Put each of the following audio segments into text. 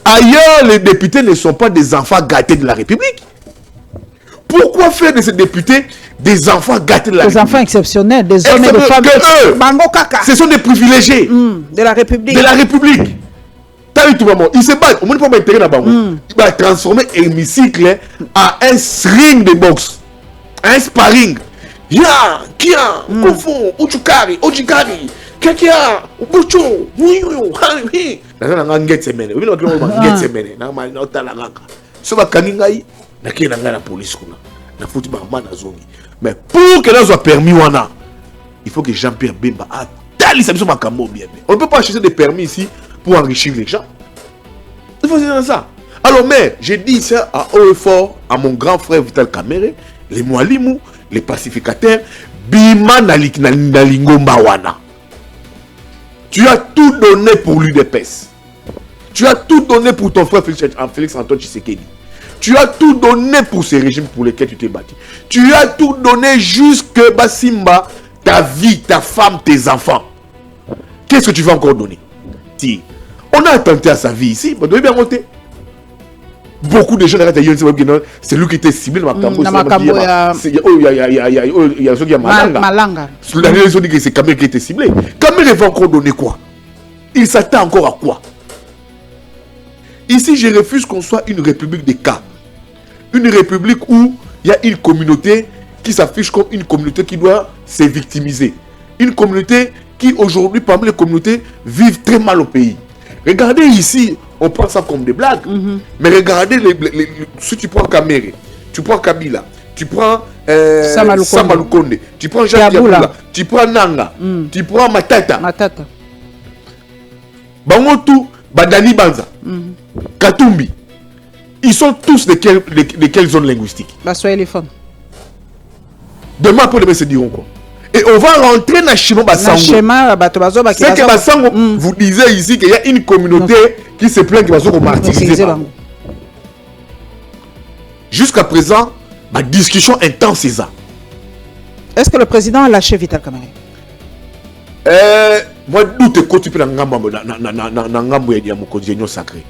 Ailleurs, les députés ne sont pas des enfants gâtés de la République. Pourquoi faire de ces députés des enfants gâtés de la République? Des enfants exceptionnels, des hommes et des femmes. Ce sont des privilégiés de la République. De la République. T'as vu tout le monde. Ils se battent. Au moins, pas intérêt là-bas. Il va transformer l'hémicycle en un ring de boxe. Un sparring. Ya, Kia, Kofo, Uchukari, Ojikari, Kakia, Ubucho, Muyo, Hanhi. Nana get semene. We don't know get semene. Na ma na otala ngaka. So ba kaningai na kina ngana police kuna. Na futi ba mana zongi. Mais pour que là soit permis wana, il faut que Jean-Pierre Bemba a tali ça ma kambo bien. On ne peut pas chercher des permis ici pour enrichir les gens. Il faut dire ça. Alors mais j'ai dit ça à haut et fort à mon grand frère Vital Kamerhe, les Mwalimou, les pacificateurs, Bima Nalingomba wana. Tu as tout donné pour l'UDPS. Tu as tout donné pour ton frère Félix Antoine Tshisekedi. Tu as tout donné pour ces régimes pour lesquels tu t'es battu. Tu as tout donné jusque Basimba, ta vie, ta femme, tes enfants. Qu'est-ce que tu vas encore donner? Si. On a attenté à sa vie ici, on doit bien monter. Beaucoup de gens c'est lui qui était ciblé dans ma Makambo. Il y a ceux qui ont Malanga. Ils ont dit que c'est Kamerhe qui était ciblé. Kamerhe va encore donner quoi? Il s'attend encore à quoi? Ici, je refuse qu'on soit une république des cas. Une république où il y a une communauté qui s'affiche comme une communauté qui doit se victimiser. Une communauté qui, aujourd'hui, parmi les communautés, vivent très mal au pays. Regardez ici, on prend ça comme des blagues. Mais regardez, si tu prends Kamerhe, tu prends Kabila, tu prends Samalukonde, tu prends Jean Diaboula, tu prends Nanga, tu prends Matata. Bangotou, Badani Banza, Katumbi. Ils sont tous de quelle zone linguistique? Soyez les femmes. Demain, pour demain, se diront quoi? Et on va rentrer dans le schéma Bassango. C'est que Bassango, vous disiez ici qu'il y a une communauté qui se plaint qu'ils vont martyriser. Jusqu'à présent, ma discussion intense c'est ça. Est-ce que le président a lâché Vital Kamerhe? Moi, d'où te côté dans Ngambo ya Mokonzi sacré.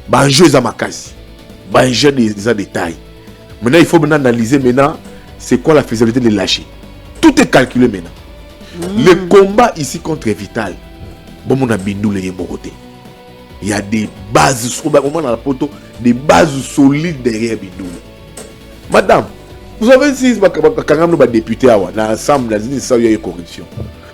Banjou est à ma case. Banjou des détails. Maintenant, il faut maintenant analyser maintenant c'est quoi la faisabilité de lâcher. Tout est calculé maintenant. Le combat ici contre Vital, bon, on a bindoulé les côté. Il y a des bases, des bases solides derrière bindoulé. Madame, vous avez dit que nous députés à l'Assemblée, il y a corruption.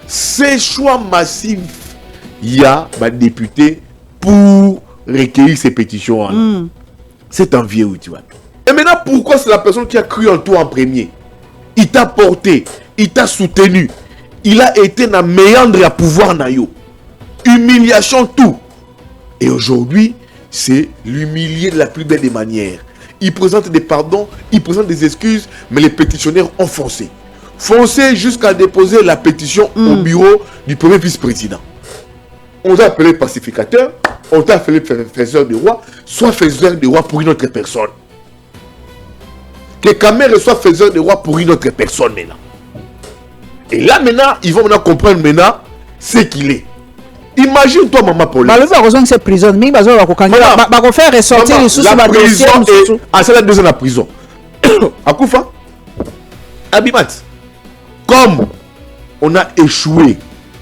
Ces choix massifs, il y a des députés pour recueillir ces pétitions. C'est un vieux tu vois. Et maintenant, pourquoi c'est la personne qui a cru en toi en premier? Il t'a porté, il t'a soutenu, il a été dans méandre à pouvoir nayo. Humiliation tout. Et aujourd'hui, c'est l'humilier de la plus belle des manières. Il présente des pardons, il présente des excuses, mais les pétitionnaires ont foncé. Foncé jusqu'à déposer la pétition au bureau du premier vice-président. On t'a appelé pacificateur, on t'a appelé faiseur de roi, soit faiseur de roi pour une autre personne. Que Kamerhe soit faiseur de roi pour une autre personne maintenant. Et là maintenant, ils vont maintenant comprendre maintenant ce qu'il est. Imagine-toi, maman Pauline. Bah, besoin de cette prison. Mais bah, faire ressortir les sous-sous. La prison est à celle de 2 ans la prison. À Koufa, Abimat. Comme on a échoué,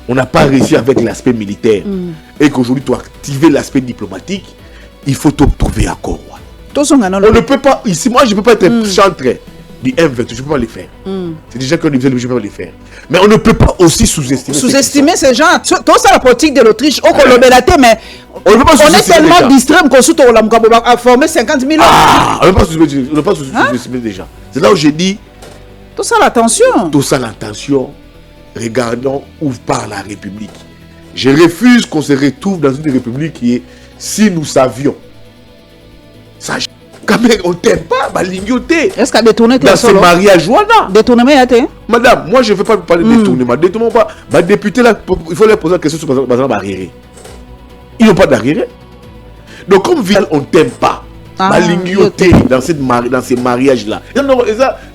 on n'a pas réussi avec l'aspect militaire, et qu'aujourd'hui tu as activé l'aspect diplomatique, il faut te trouver accord. On ne peut pas, ici, moi je ne peux pas être chantre du M20, je ne peux pas le faire. C'est déjà qu'on je ne peux pas le faire. Mais on ne peut pas aussi sous-estimer. Sous-estimer ces gens. Tout ça, la politique de l'Autriche, on mais on est tellement distrait qu'on a formé 50 000 hommes. On ne peut pas sous-estimer déjà. C'est là où j'ai dit. Tout ça, l'attention. Tout ça, l'attention. Regardons où part la République. Je refuse qu'on se retrouve dans une République qui est, si nous savions. Ça, quand même, on ne t'aime pas, balignoté. Est-ce qu'à détourner dans ce mariage, voilà. Détournement, madame, moi je ne veux pas parler de détournement. Détournement pas. Bah, député là, il faut leur poser la question sur le arriéré. Ils n'ont pas d'arriéré. Donc, comme Vital, on ne t'aime pas. Balignoté dans ces mariages-là.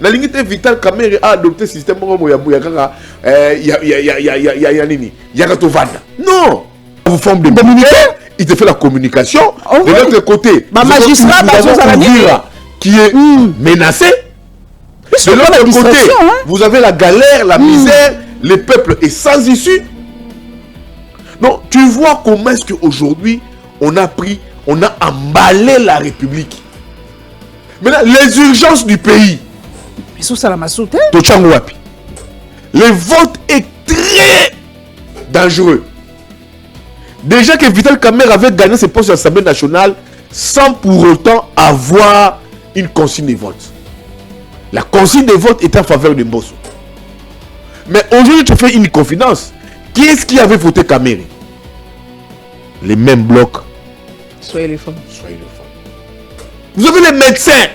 La lignité Vital Kamerhe a adopté le système. Non! Vous formez des militaires il te fait la communication. Oh, de l'autre côté, magistrat, qui est menacé. De l'autre côté, vous avez la galère, la misère, le peuple est sans issue. Donc, tu vois comment est-ce qu'aujourd'hui, on a emballé la République. Maintenant, les urgences du pays. Le vote est très dangereux. Déjà que Vital Kamerhe avait gagné ses postes à l'Assemblée nationale sans pour autant avoir une consigne de vote. La consigne de vote était en faveur de Mbosso. Mais aujourd'hui, tu fais une confidence. Qui est-ce qui avait voté Kamerhe? Les mêmes blocs. Soyez les femmes. Vous avez les médecins.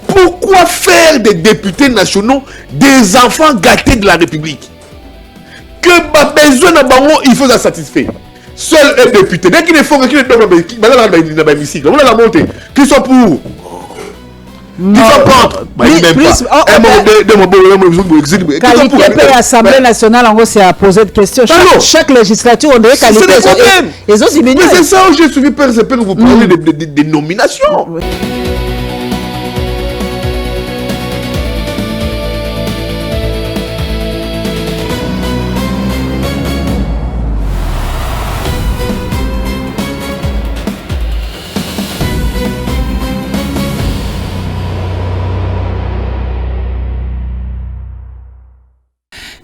Pourquoi faire des députés nationaux des enfants gâtés de la République? Que pas besoin de bango, il faut ça satisfaire. Seul un député. Dès qu'il est fort, qu'il est dans l'hémicycle, on a la montée. Qui sont pour? Qui sont contre? Qualité pour l'Assemblée nationale, en gros, c'est à poser de questions. Chaque législature, on dirait qualité. Mais c'est ça où j'ai suivi Père que vous parlez des nominations.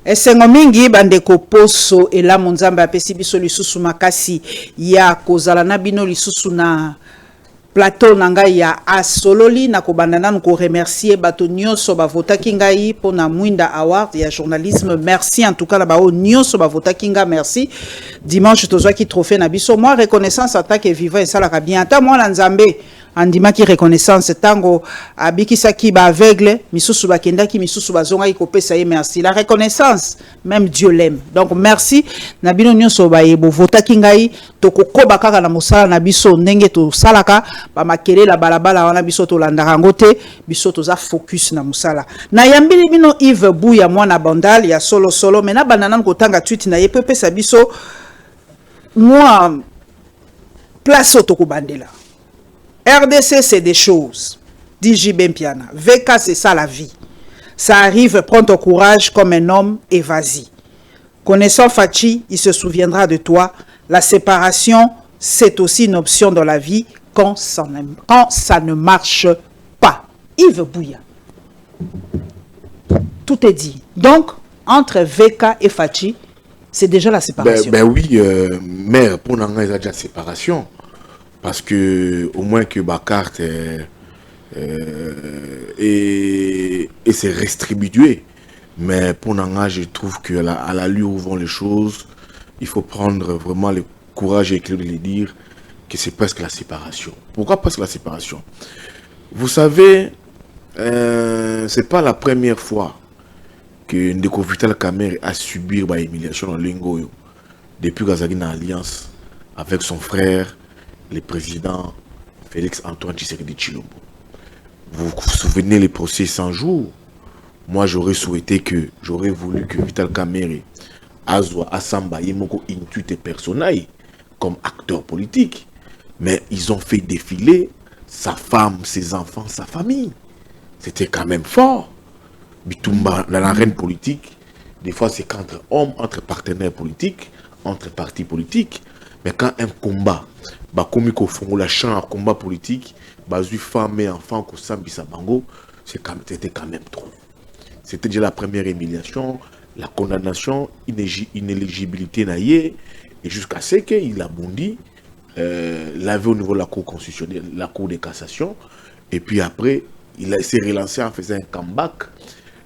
Esengo mingi bandeko poso ela monzambe apesi biso lisusu makasi ya kozala na bino lisusu na plateau na ngai ya asololi na kobanda nanu ko remercier bato nyonso bavotaki ngai pona Mwinda Award ya journalisme. Merci en tout cas na bao nyonso bavotaki nga, merci. Dimanche tozwaki trophée na biso. Moi reconnaissance attaque vivant et ça la bien ata moi na nzambe andima ki reconnaissance tango abikisaki ba aveugle misusu bakendaki misusu bazonga ikopesa ye merci. La reconnaissance même Dieu l'aime. Donc merci na bino nyonso ba yebo votaki ngai tokokoba kaka na mosala na biso ndenge to salaka ba makele la balabala wana biso to landaka ngote biso toza focus na mosala. Na yambili bino Yves Buya mwana bandal ya solo solo mena banana kotanga tweet na ye pepe sa biso moi place otokobandela. RDC, c'est des choses. DJ Bempiana. VK, c'est ça la vie. Ça arrive, prends ton courage comme un homme et vas-y. Connaissant Fachi, il se souviendra de toi. La séparation, c'est aussi une option dans la vie quand ça ne marche pas. Yves Buya. Tout est dit. Donc, entre VK et Fachi, c'est déjà la séparation. Ben oui, mère, pour nous, il y a déjà séparation. Parce que au moins que ma carte et c'est restribué. Mais pour Nanga, je trouve que à la lieu où vont les choses, il faut prendre vraiment le courage et de les dire que c'est presque la séparation. Pourquoi presque la séparation? Vous savez, c'est pas la première fois que Ndeko Vital Kamerhe a subi une humiliation dans l'Ingoyo depuis qu'il a une alliance avec son frère, le président Félix Antoine Tshisekedi Tshilombo. Vous vous souvenez les procès 100 jours? Moi, j'aurais voulu que Vital Kamerhe Azwa Asamba Yemoko Intute Personaï comme acteur politique. Mais ils ont fait défiler sa femme, ses enfants, sa famille. C'était quand même fort. Bitumba, dans l'arène politique, des fois c'est qu'entre hommes, entre partenaires politiques, entre partis politiques. Mais quand un combat, comme il faut la chambre à combat politique, femmes et enfants, c'était quand même trop. C'était déjà la première humiliation, la condamnation, inéligibilité naïe, et jusqu'à ce qu'il a bondi, lavé au niveau de la Cour constitutionnelle, la Cour de cassation, et puis après, il s'est relancé en faisant un comeback,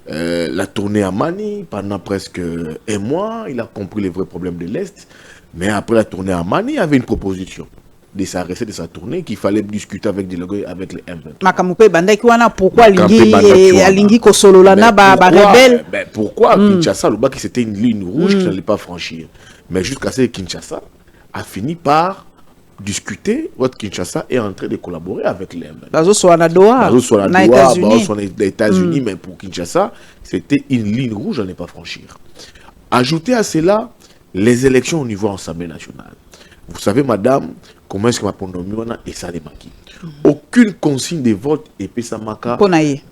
la tournée à Mani pendant presque un mois, il a compris les vrais problèmes de l'Est. Mais après la tournée à Mani, il y avait une proposition de s'arrêter de sa tournée qu'il fallait discuter avec les M23. Pourquoi Lingi Kosololana rebelle? Pourquoi Kinshasa, c'était une ligne rouge qu'il n'allait pas franchir. Mais jusqu'à ce que Kinshasa a fini par discuter, votre Kinshasa est en train de collaborer avec les États-Unis, mais pour Kinshasa, c'était une ligne rouge à ne pas franchir. Ajoutez à cela les élections au niveau de l'Assemblée nationale. vous savez, madame, comment est-ce que ma ponomi et ça les maquille. Aucune consigne de vote et puis ça maka Ponaye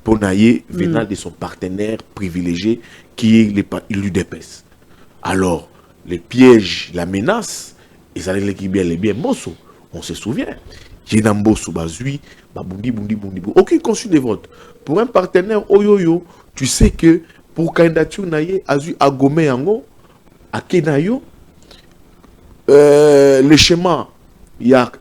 venant de son partenaire privilégié qui est l'UDPS. Alors, les pièges, la menace, et ça les bien Mbosso. On se souvient. Yenambosso Bazui, Babundi, Bundi. Aucune consigne de vote. Pour un partenaire Oyoyo, tu sais que pour candidature naye azu agome yango akenayo le schéma il y a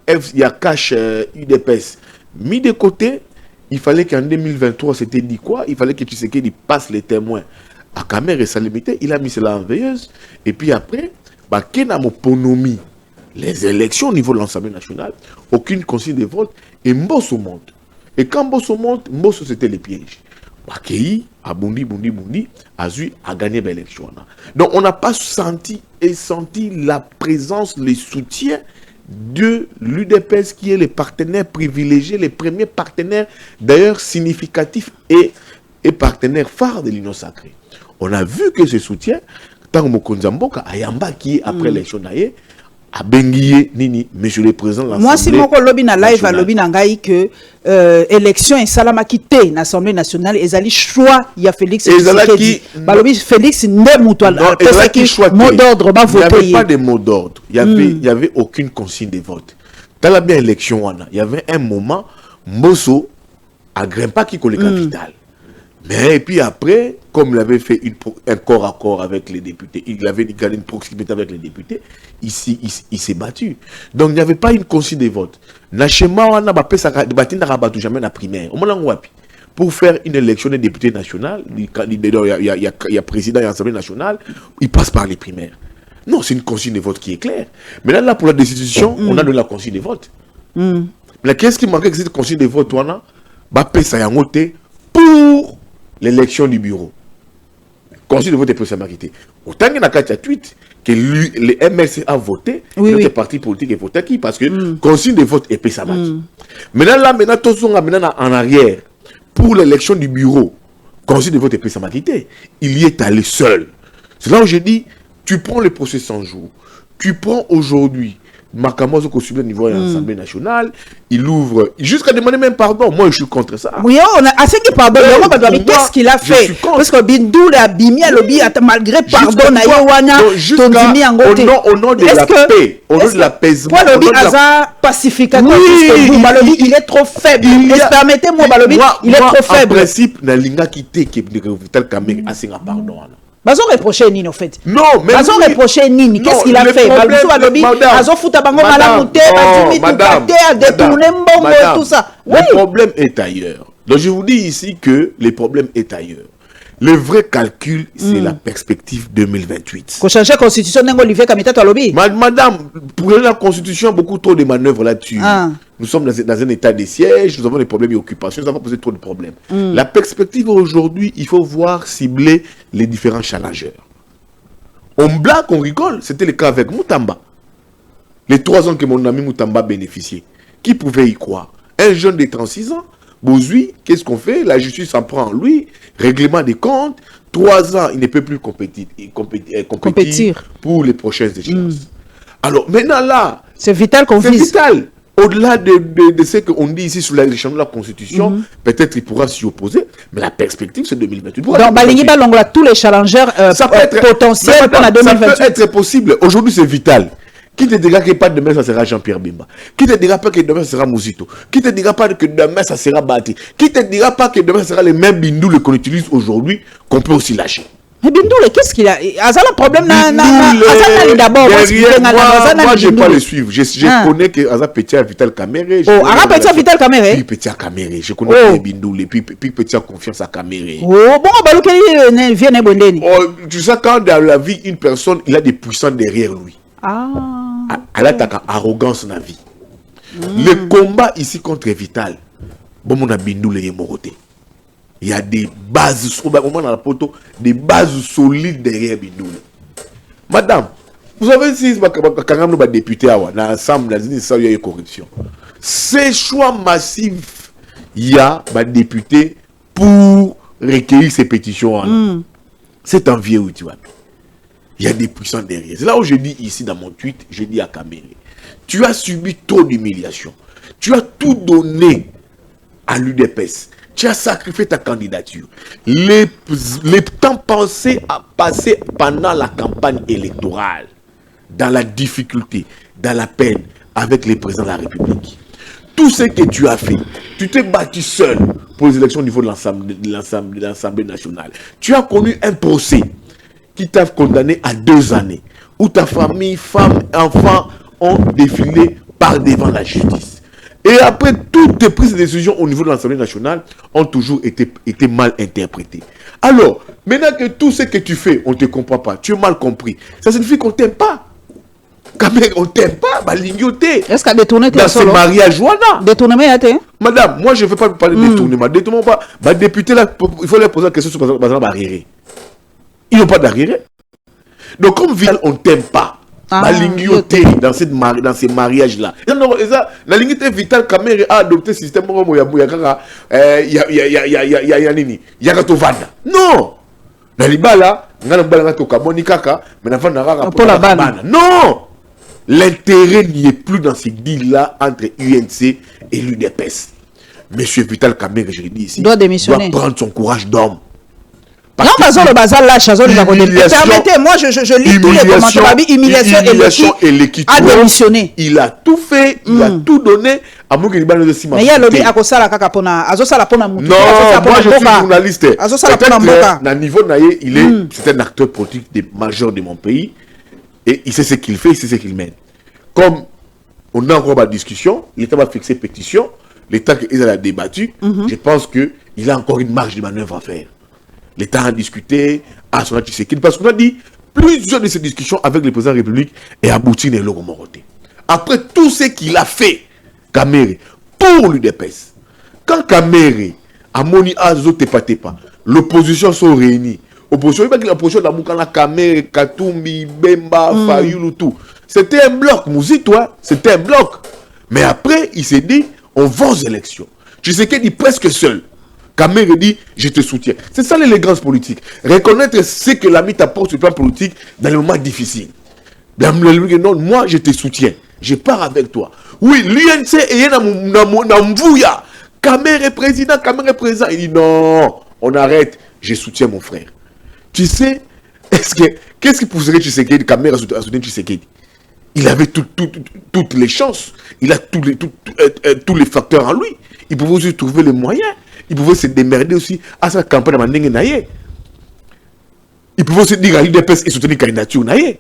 cash UDPS mis de côté. Il fallait qu'en 2023 c'était dit quoi, il fallait que tu sais qu'il passe les témoins à caméra et sa limité, il a mis cela en veilleuse et puis après bah kena moponomi les élections au niveau de l'Assemblée nationale, aucune consigne de vote et Mbosso monte. Et quand Mbosso monte, Mbosso c'était les pièges. Bakei, a Bundi, Azui a gagné l'élection. Donc on n'a pas senti la présence, le soutien de l'UDPS qui est le partenaire privilégié, les premiers partenaires d'ailleurs significatifs et partenaires phares de l'Union sacrée. On a vu que ce soutien, tant que Mokonzamboka, Ayamba qui est après l'élection d'ailleurs, a benguié Nini, monsieur le président de l'Assemblée. Moi, si mon lobby na live à lobby nangai que élection et salama quitté l'Assemblée nationale, et zali choix il y a Félix Tshisekedi. Lobby Félix ne moutoua. Mot d'ordre va voter. Il n'y avait pas de mot d'ordre. Il y avait aucune consigne de vote. Dans la bien élection, il y avait un moment, Mbosso a grimpé qui collait capital. Mais et puis après, comme il avait fait un corps à corps avec les députés, il avait gagné une proximité avec les députés, il s'est battu. Donc il n'y avait pas une consigne de vote. Jamais la primaire. Pour faire une élection des députés nationaux, il y a président et assemblée nationale, il passe par les primaires. Non, c'est une consigne de vote qui est claire. Mais là pour la décision, on a donné la consigne de vote. Mais qu'est-ce qui manquait que cette consigne de vote, pour l'élection du bureau. Consigne de vote est pour sa marité. Autant qu'il y a un tweet que le MLC a voté, notre parti politique est voté qui parce que consigne de vote est pour sa marité. Maintenant, tout le monde en arrière pour l'élection du bureau. Consigne de vote est pour sa marité. Il y est allé seul. C'est là où j'ai dit, tu prends le procès 100 jours. Tu prends aujourd'hui Makamozo au niveau de l'Assemblée nationale, il ouvre jusqu'à demander même pardon. Moi, je suis contre ça. Oui, on a assez que pardon. Qu'est-ce qu'il a fait? Parce que Bindou l'a bimi à lobby malgré pardon na Yowana, au nom de la paix, au nom de l'apaisement. Moi, lobby Aza pacificateur. Il est trop faible. Permettez-moi, il est trop faible. En principe, na linga quitté qui est Vital Kamerhe a signé pardon. Bazo reproché Nini en fait. Non, mais Bazo reproché Nini. Qu'est-ce qu'il a fait? Bazo fouta bango malamouté, bazimi tout a détourné mbongo et tout ça. Le problème est ailleurs. Donc je vous dis ici que le problème est ailleurs. Le vrai calcul, c'est la perspective 2028. Qu'on change la constitution, Olivier Kamita Tolobi. Madame, pour la constitution, beaucoup trop de manœuvres là-dessus. Nous sommes dans un état de siège, nous avons des problèmes d'occupation, nous avons posé trop de problèmes. La perspective aujourd'hui, il faut voir cibler les différents challengers. On blague, on rigole, c'était le cas avec Moutamba. Les 3 ans que mon ami Moutamba bénéficiait. Qui pouvait y croire? Un jeune de 36 ans, Bozui, qu'est-ce qu'on fait? La justice en prend lui, règlement des comptes, 3 ans, il ne peut plus compétir pour les prochaines échéances. Alors maintenant là, c'est vital qu'on vise. C'est vital. Au-delà de ce qu'on dit ici sur l'élection de la Constitution, peut-être il pourra s'y opposer, mais la perspective c'est 2028. Donc, tous les challengers potentiels pour la 2028. Ça peut être possible. Aujourd'hui c'est vital. Qui te dira que pas demain ça sera Jean-Pierre Bemba? Qui te dira pas que demain ça sera Mouzito? Qui te dira pas que demain ça sera Bati? Qui te dira pas que demain ça sera les mêmes Bindoule qu'on utilise aujourd'hui qu'on peut aussi lâcher? Mais Bindoule, qu'est-ce qu'il a? Azal a un problème d'abord. Moi je ne vais pas le suivre. Je connais que Azal Petit a Vital Kamerhe. Oh, Azal Petit a Vital Kamerhe? Puis Petit a Kamerhe. Je connais Bindoule. Puis Petit a confiance à Kamerhe. Oh, bon, Balou vient à Bondeni. Tu sais, quand dans la vie, une personne, il a des puissants derrière lui. Elle a ta arrogance dans la vie. Le combat ici contre Vital, bon, mon Bindoule est moroté. Il y a des bases, des bases solides derrière Bindoule. Madame, vous avez dit que les députés dans l'ensemble, il y a corruption. Ces choix massifs, il y a des députés pour recueillir ces pétitions. C'est un vieux tu vois. Il y a des puissants derrière. C'est là où je dis ici dans mon tweet, je dis à Kamerhe, Tu as subi trop d'humiliation. Tu as tout donné à l'UDPS. Tu as sacrifié ta candidature. Les temps passés pendant la campagne électorale, dans la difficulté, dans la peine, avec les présidents de la République. Tout ce que tu as fait, tu t'es battu seul pour les élections au niveau de l'Assemblée nationale. Tu as connu un procès qui t'a condamné à 2 années, où ta famille, femme, enfants ont défilé par devant la justice. Et après, toutes tes prises de décision au niveau de l'Assemblée nationale ont toujours été mal interprétées. Alors, maintenant que tout ce que tu fais, on ne te comprend pas, tu es mal compris, ça signifie qu'on ne t'aime pas. Quand même, on ne t'aime pas, est-ce qu'à détourner dans ces mariages, voilà. Détournement, madame, moi je ne veux pas parler de détournement. Détournement, pas. Député, là, il faut leur poser la question sur le arriéré. Ils n'ont pas d'arriéré. Donc, comme Vital, on ne t'aime pas. Dans ces mariages-là. La ligne Vital Kamere a adopté le système. Non! Non! L'intérêt n'y est plus dans ces deals-là entre UNC et l'UDPS. Monsieur Vital Kamere, je l'ai dit ici, doit prendre son courage d'homme. Non, le bazar là, permettez-moi, je lis tous les commentaires. Humiliation et l'équité. A démissionné. Il a tout fait, il a tout donné. Mais il y a le à cause la capona. Non, moi je suis journaliste. À niveau naïe, c'est un acteur politique majeur de mon pays. Et il sait ce qu'il fait, il sait ce qu'il mène. Comme on a encore ma discussion, l'État va fixer pétition, l'État qu'ils a débattu, je pense qu'il a encore une marge de manœuvre à faire. L'État a discuté, à son Tshisekedi, parce qu'on a dit plusieurs de ces discussions avec le président de la République et abouti dans le Moroté. Après tout ce qu'il a fait, Kamere, pour l'UDPS, quand Kamere a moni Azo Tepa, l'opposition sont réunis. L'opposition la Kamere, Katumbi, Bemba, Fayoulou, tout. C'était un bloc, Mouzi, toi, c'était un bloc. Mais après, il s'est dit, on va aux élections. Tshisekedi presque seul. Kamere dit, je te soutiens. C'est ça l'élégance politique. Reconnaître ce que l'ami t'apporte sur le plan politique dans les moments difficiles. Non, moi, je te soutiens. Je pars avec toi. Oui, l'UNC est Namvouya. Kamere président. Il dit, non, on arrête. Je soutiens mon frère. Tu sais, qu'est-ce qui pousserait Tshisekedi, Kamere à soutenir Tshisekedi? Il avait toutes les chances. Il a tous les facteurs en lui. Il pouvait aussi trouver les moyens. Il pouvait se démerder aussi à sa campagne de Mandenge Naye. Il pouvait aussi dire à l'UDPS et soutenir candidature Naye.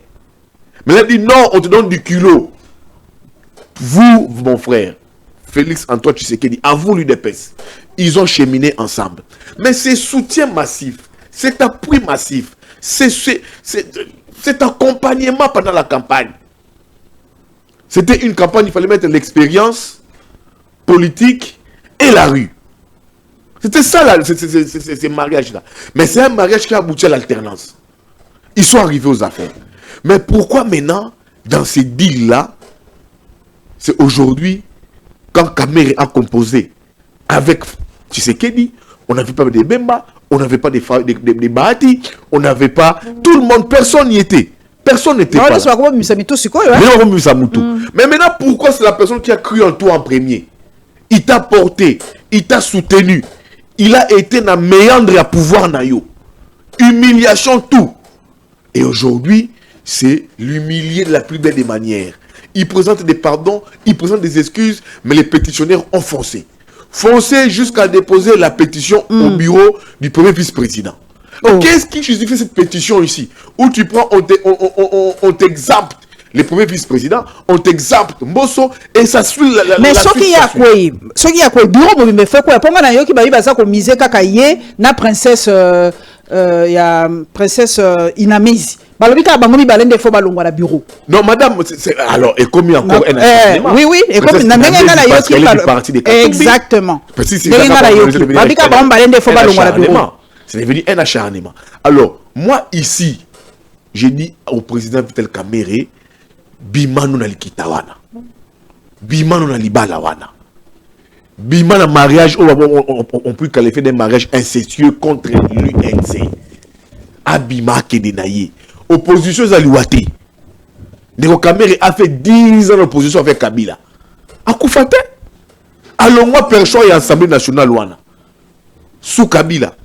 Mais là, il dit non, on te donne du culot. Vous, mon frère, Félix Antoine Tshisekedi, à vous l'UDPS, ils ont cheminé ensemble. Mais ce soutien massif, cet appui massif, cet accompagnement pendant la campagne, c'était une campagne, il fallait mettre l'expérience politique et la rue. C'était ça, ces mariages-là. Mais c'est un mariage qui a abouti à l'alternance. Ils sont arrivés aux affaires. Mais pourquoi maintenant, dans ces deals-là, c'est aujourd'hui, quand Kamere a composé avec Tshisekedi, on n'avait pas des Bemba, on n'avait pas des Bahati, on n'avait pas... Tout le monde, personne n'y était. Personne n'était pas là. Mais maintenant, pourquoi c'est la personne qui a cru en toi en premier? Il t'a porté, il t'a soutenu. Il a été dans méandre à pouvoir nayo. Humiliation, tout. Et aujourd'hui, c'est l'humilier de la plus belle des manières. Il présente des pardons, il présente des excuses, mais les pétitionnaires ont foncé. Foncé jusqu'à déposer la pétition au bureau du premier vice-président. Qu'est-ce qui justifie cette pétition ici? Où tu prends, on t'exempte les premiers vice-présidents, on t'exempte Mbosso et ça suit la mais ce qui y a quoi? Ce qui y a quoi? Bureau me fait quoi? Pour moi, il y a qui va ça comme misé kakaye na princesse ya princesse Inamezi. Balobika bangomi balende fo balongwa na bureau. Non madame, alors et comme il y a encore un acharnement. Oui, et comme na ndenge na yo qui exactement. Balobika bangomi balende fo balongwa na bureau. C'est devenu un acharnement. Alors, moi ici, j'ai dit au président Vital Kamere, Bimano na likitawana. Bimano na libalawana. Bimano na mariage, on peut qualifier d'un mariage incestueux contre l'UNC. Abima Kedenaye. Opposition Zaliwate. Ndeko Kamere a fait 10 ans d'opposition avec Kabila. Akoufate. Alors moi, personne est l'Assemblée nationale wana. Sous Kabila.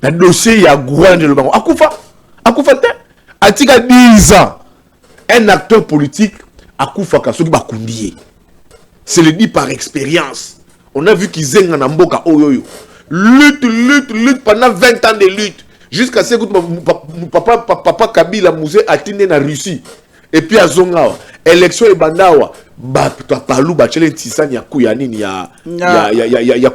Le dossier, il y a Gouane de Lobango. Akoufate. Atika 10 ans. Un acteur politique, Akoufaka, ce qui va conduire. C'est le dit par expérience. On a vu qu'ils aiment en Mboka Oyoyo. Lutte pendant 20 ans de lutte. Jusqu'à ce que papa Kabila Mouzé a tenu en Russie. Et puis à Zongawa, élection et bandawa, palou bachele tisani ya kuyanini ya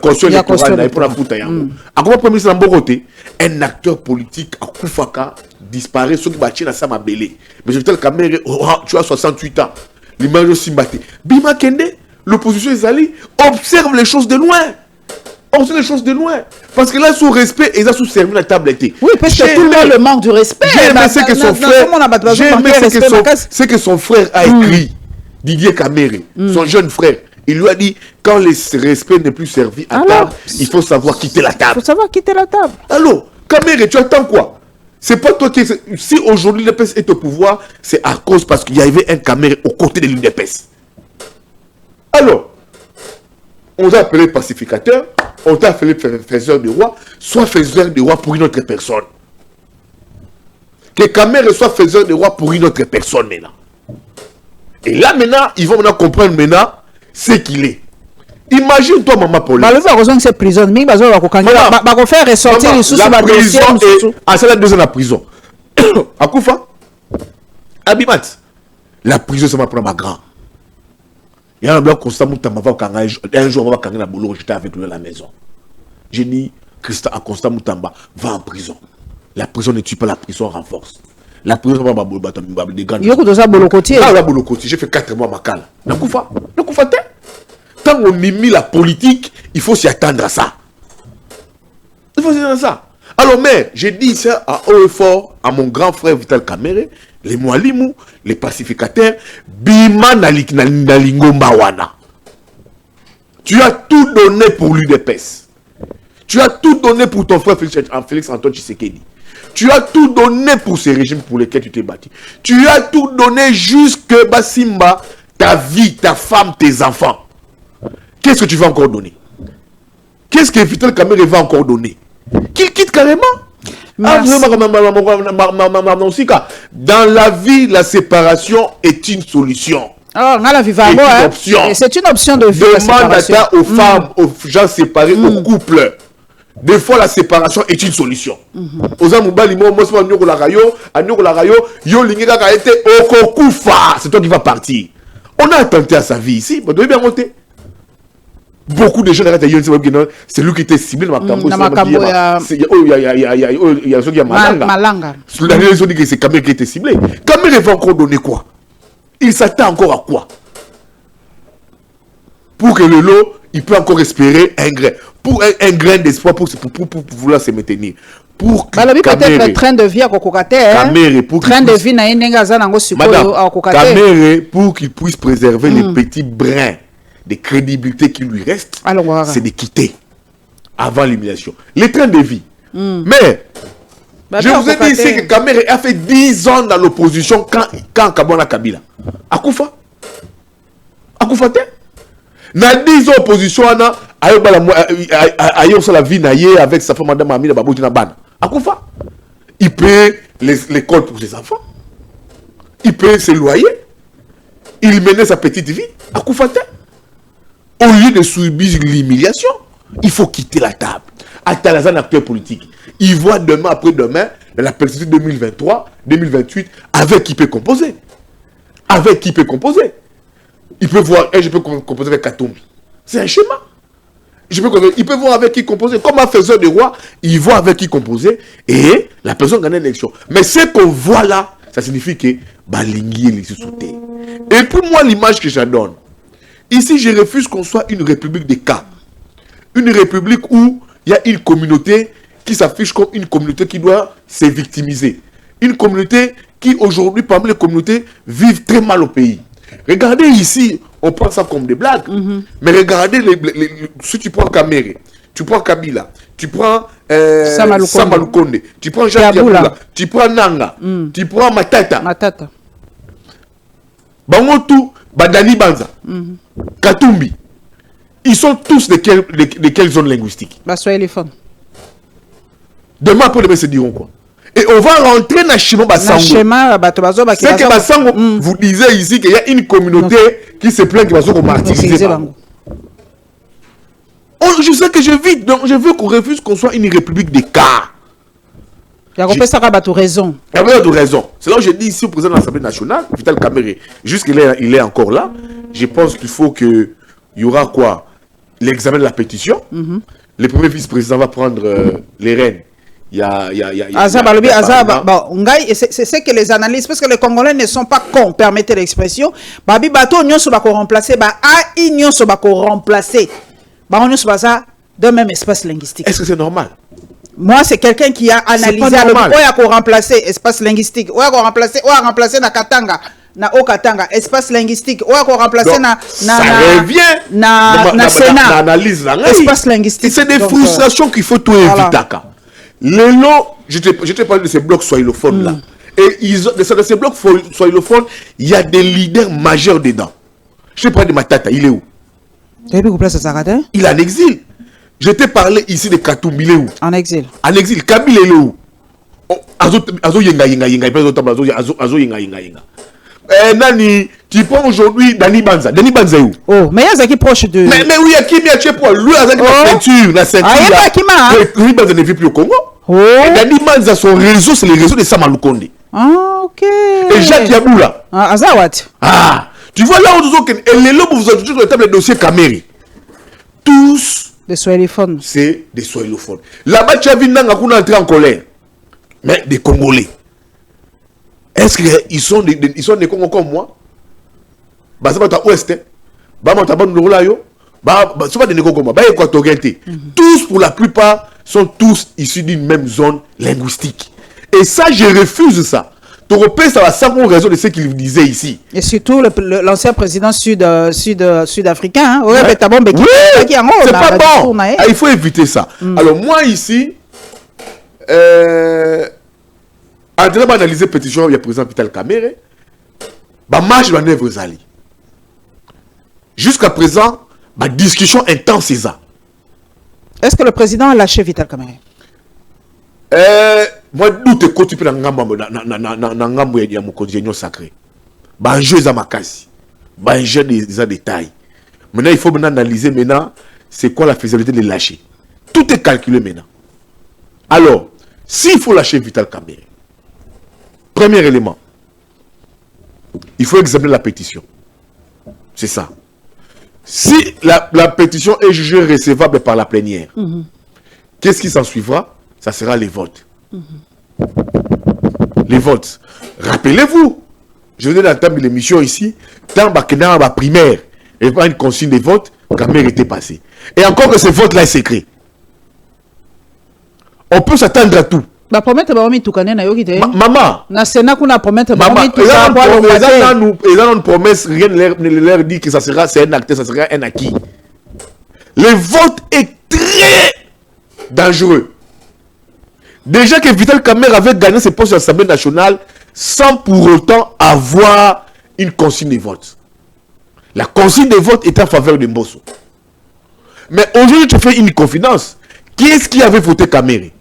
caution électorale pour la puta yango. Akoma premier ministre Mboroté, un acteur politique à Koufaka disparaît ceux qui bachela na sama belé. Mais je tel Kamere, tu as 68 ans. L'image Simbate. Bima Kende, l'opposition est allée, observe les choses de loin. On sait les choses de loin. Parce que là, sous respect, ils ont sous-servi la table. Oui, parce que tout le monde le manque du respect. J'ai aimé ce que son frère a écrit, Didier Kamere, son jeune frère. Il lui a dit, quand le respect n'est plus servi à table, il faut savoir quitter la table. Il faut savoir quitter la table. Alors, Kamere, tu attends quoi? C'est pas toi qui... Si aujourd'hui l'UDPS est au pouvoir, c'est à cause parce qu'il y avait un Kamere aux côtés de l'UDPS. Alors, on t'a appelé pacificateur, on t'a appelé faiseur de roi, soit faiseur de roi pour une autre personne. Que Kamere soit faiseur de roi pour une autre personne maintenant. Et là maintenant, ils vont maintenant comprendre maintenant ce qu'il est. Imagine toi, maman Pauline. Bah, le besoin de cette prison, mais bah, on faire ressortir les sous-sous. La prison est... Ah, c'est la 2 ans la prison. Akoufa, Abimat, la prison, ça m'a pris ma grand. Il y a un blanc constant, un jour, on va carrer la boulot, j'étais avec lui à la maison. J'ai dit, Christa, à Constant Moutamba, va en prison. La prison ne tue pas, la prison renforce. La prison, ça va des grands. Il y a que ça, Bolocotier. Ah, la Bolocotier, j'ai fait 4 mois à Makal. Nakoufa, tant on mis la politique, il faut s'y attendre à ça. Il faut s'y attendre à ça. Alors, mais, j'ai dit ça à haut et fort à mon grand frère Vital Kamere, les Moualimou, les pacificateurs, Bima Nalingo Mawana. Tu as tout donné pour l'UDPS. Tu as tout donné pour ton frère Félix Antoine Tshisekedi. Tu as tout donné pour ces régimes pour lesquels tu t'es battu. Tu as tout donné jusque Basimba, ta vie, ta femme, tes enfants. Qu'est-ce que tu vas encore donner? Qu'est-ce que Vital Kamere va encore donner? Qu'il quitte carrément. Dans la vie, la séparation est une solution. Alors, on a la vie c'est une option de vie. Demande à ça aux femmes, aux gens séparés, aux couples. Des fois, la séparation est une solution. C'est toi qui vas partir. On a tenté à sa vie ici, mais devait bien monter. Beaucoup de gens c'est lui qui était ciblé dans ma cambo. Il y a ceux qui ont Malanga. Ils ont dit que c'est Kamere qui était ciblé. Kamere va encore donner quoi? Il s'attend encore à quoi? Pour que le lot, il peut encore espérer un grain. Pour un grain d'espoir pour vouloir se maintenir. Pour que peut-être train de vie à Kokokate. Train de vie na Kamere, pour qu'il puisse préserver les petits brins de crédibilité qui lui reste, c'est de quitter avant l'humiliation. Les trains de vie. Mais, je vous ai dit ici que Kamere a fait 10 ans dans l'opposition quand Kabona Kabila. Akoufa te? Na 10 ans opposition, ayo la vie naïe avec sa femme madame Amina Babou Ban. Akoufa. Il paye l'école pour ses enfants. Il paye ses loyers. Il menait sa petite vie. Akoufa te? Au lieu de subir l'humiliation, il faut quitter la table. Attends, un acteur politique. Il voit demain après demain, dans la perspective 2023, 2028, avec qui il peut composer. Avec qui il peut composer. Il peut voir, je peux composer avec Katumbi. C'est un schéma. Il peut voir avec qui composer. Comme un faiseur de roi, il voit avec qui composer et la personne gagne l'élection. Mais ce qu'on voit là, ça signifie que Balingui est sauté. Et pour moi, l'image que j'adonne, ici, je refuse qu'on soit une république des cas. Une république où il y a une communauté qui s'affiche comme une communauté qui doit se victimiser. Une communauté qui, aujourd'hui, parmi les communautés, vivent très mal au pays. Regardez ici, on prend ça comme des blagues. Mais regardez, si tu prends Kamere, tu prends Kabila, tu prends Samalukonde, tu prends Jean Diaboula, tu prends Nanga, tu prends Matata. Bango tout, Badani Banza, Katumbi, ils sont tous de quelle zone linguistique? Soyez les femmes. Demain, pour demain, se diront quoi? Et on va rentrer dans le schéma Bassango. C'est que Bassango, vous disiez ici qu'il y a une communauté qui se plaint que Bassango martyrisé. Je sais que je vis, donc je veux qu'on refuse qu'on soit une république des cas. Il y a raison. Il y a raison. C'est là où je dis ici au président de l'Assemblée nationale, Vital Kamerhe, jusqu'il est encore là, je pense qu'il faut qu'il y aura quoi? L'examen de la pétition. Le premier vice-président va prendre les rênes. C'est que les analystes, parce que les Congolais ne sont pas cons, permettez l'expression. Babi bato nyon so ba ko remplacer, ba a nyon so ba ko remplacer. Ba nyon so ba ça de même espace linguistique. Est-ce que c'est normal? Moi, c'est quelqu'un qui a analysé le ko remplacer espace linguistique. Oya ko remplacer na Katanga. Na Okatanga, espace linguistique. Oya ko remplacer na Sénat. Analyse là. Espace linguistique. C'est des frustrations qu'il faut tout éviter. Lélo, je te parle de ces blocs swahilophones là. Et de ces blocs swahilophones, il y a des leaders majeurs dedans. Je te parle de Matata, il est où? Il est en exil. Je t'ai parlé ici de Katumbi, il est où? En exil. En exil. Kabila, il est où? Azo yenga. Nani, tu prends aujourd'hui Dani Banza. Dani Banza est où? Oh, mais il y a qui proche de. Mais oui, il y a qui m'a tué pour lui, avec la ceinture. Dani Banza ne vit plus au Congo. Oh. Dani Banza, son réseau, c'est le réseau de Samalukonde. Ah, ok. Et Jacques Yaboula. Azawat. Ah, tu vois là où vous avez et les lobes vous avez toujours le table de dossier Kamerhe. Tous. Des swahilophones. C'est des swahilophones. Là-bas, tu as vu Nanga qu'on est en colère. Mais des Congolais. Est-ce qu'ils sont des Congos comme moi? Bah, ça va être ouest. Bah, ça va être des Congos comme moi. Bah, équatoriens. Tous, pour la plupart, sont tous issus d'une même zone linguistique. Et ça, je refuse ça. Européen, ça va sans raison de ce qu'il disait ici. Et surtout l'ancien président sud-africain. Hein? Oui, c'est pas bon. Il faut éviter ça. Alors, moi, ici, en train d'analyser la pétition, il y a le président Vital Kamerhe. Ma marche de manœuvre Zali. Jusqu'à présent, ma discussion intense c'est ça. Est-ce que le président a lâché Vital Kamerhe? Moi, nous te continuons dans ngambo ya mokonzi union sacrée. Ba jeu za makasi. Ba jeu des détails. Maintenant, il faut maintenant analyser maintenant c'est quoi la faisabilité de lâcher. Tout est calculé maintenant. Alors, s'il faut lâcher Vital Kamerhe, premier élément, il faut examiner la pétition. C'est ça. Si la pétition est jugée recevable par la plénière, qu'est-ce qui s'en suivra? Ça sera les votes. Les votes. Rappelez-vous, je venais d'entendre l'émission ici, dans la primaire, et pas une consigne de vote, Kamerhe était passé. Et encore que ce vote-là est secret. On peut s'attendre à tout. Maman, ils ont une promesse, rien ne leur dit que ça sera un acte, ça sera un acquis. Le vote est très dangereux. Déjà que Vital Kamerhe avait gagné ses postes à l'Assemblée nationale sans pour autant avoir une consigne de vote. La consigne de vote est en faveur de Mbosso. Mais aujourd'hui, tu fais une confidence. Qui est-ce qui avait voté Kamerhe?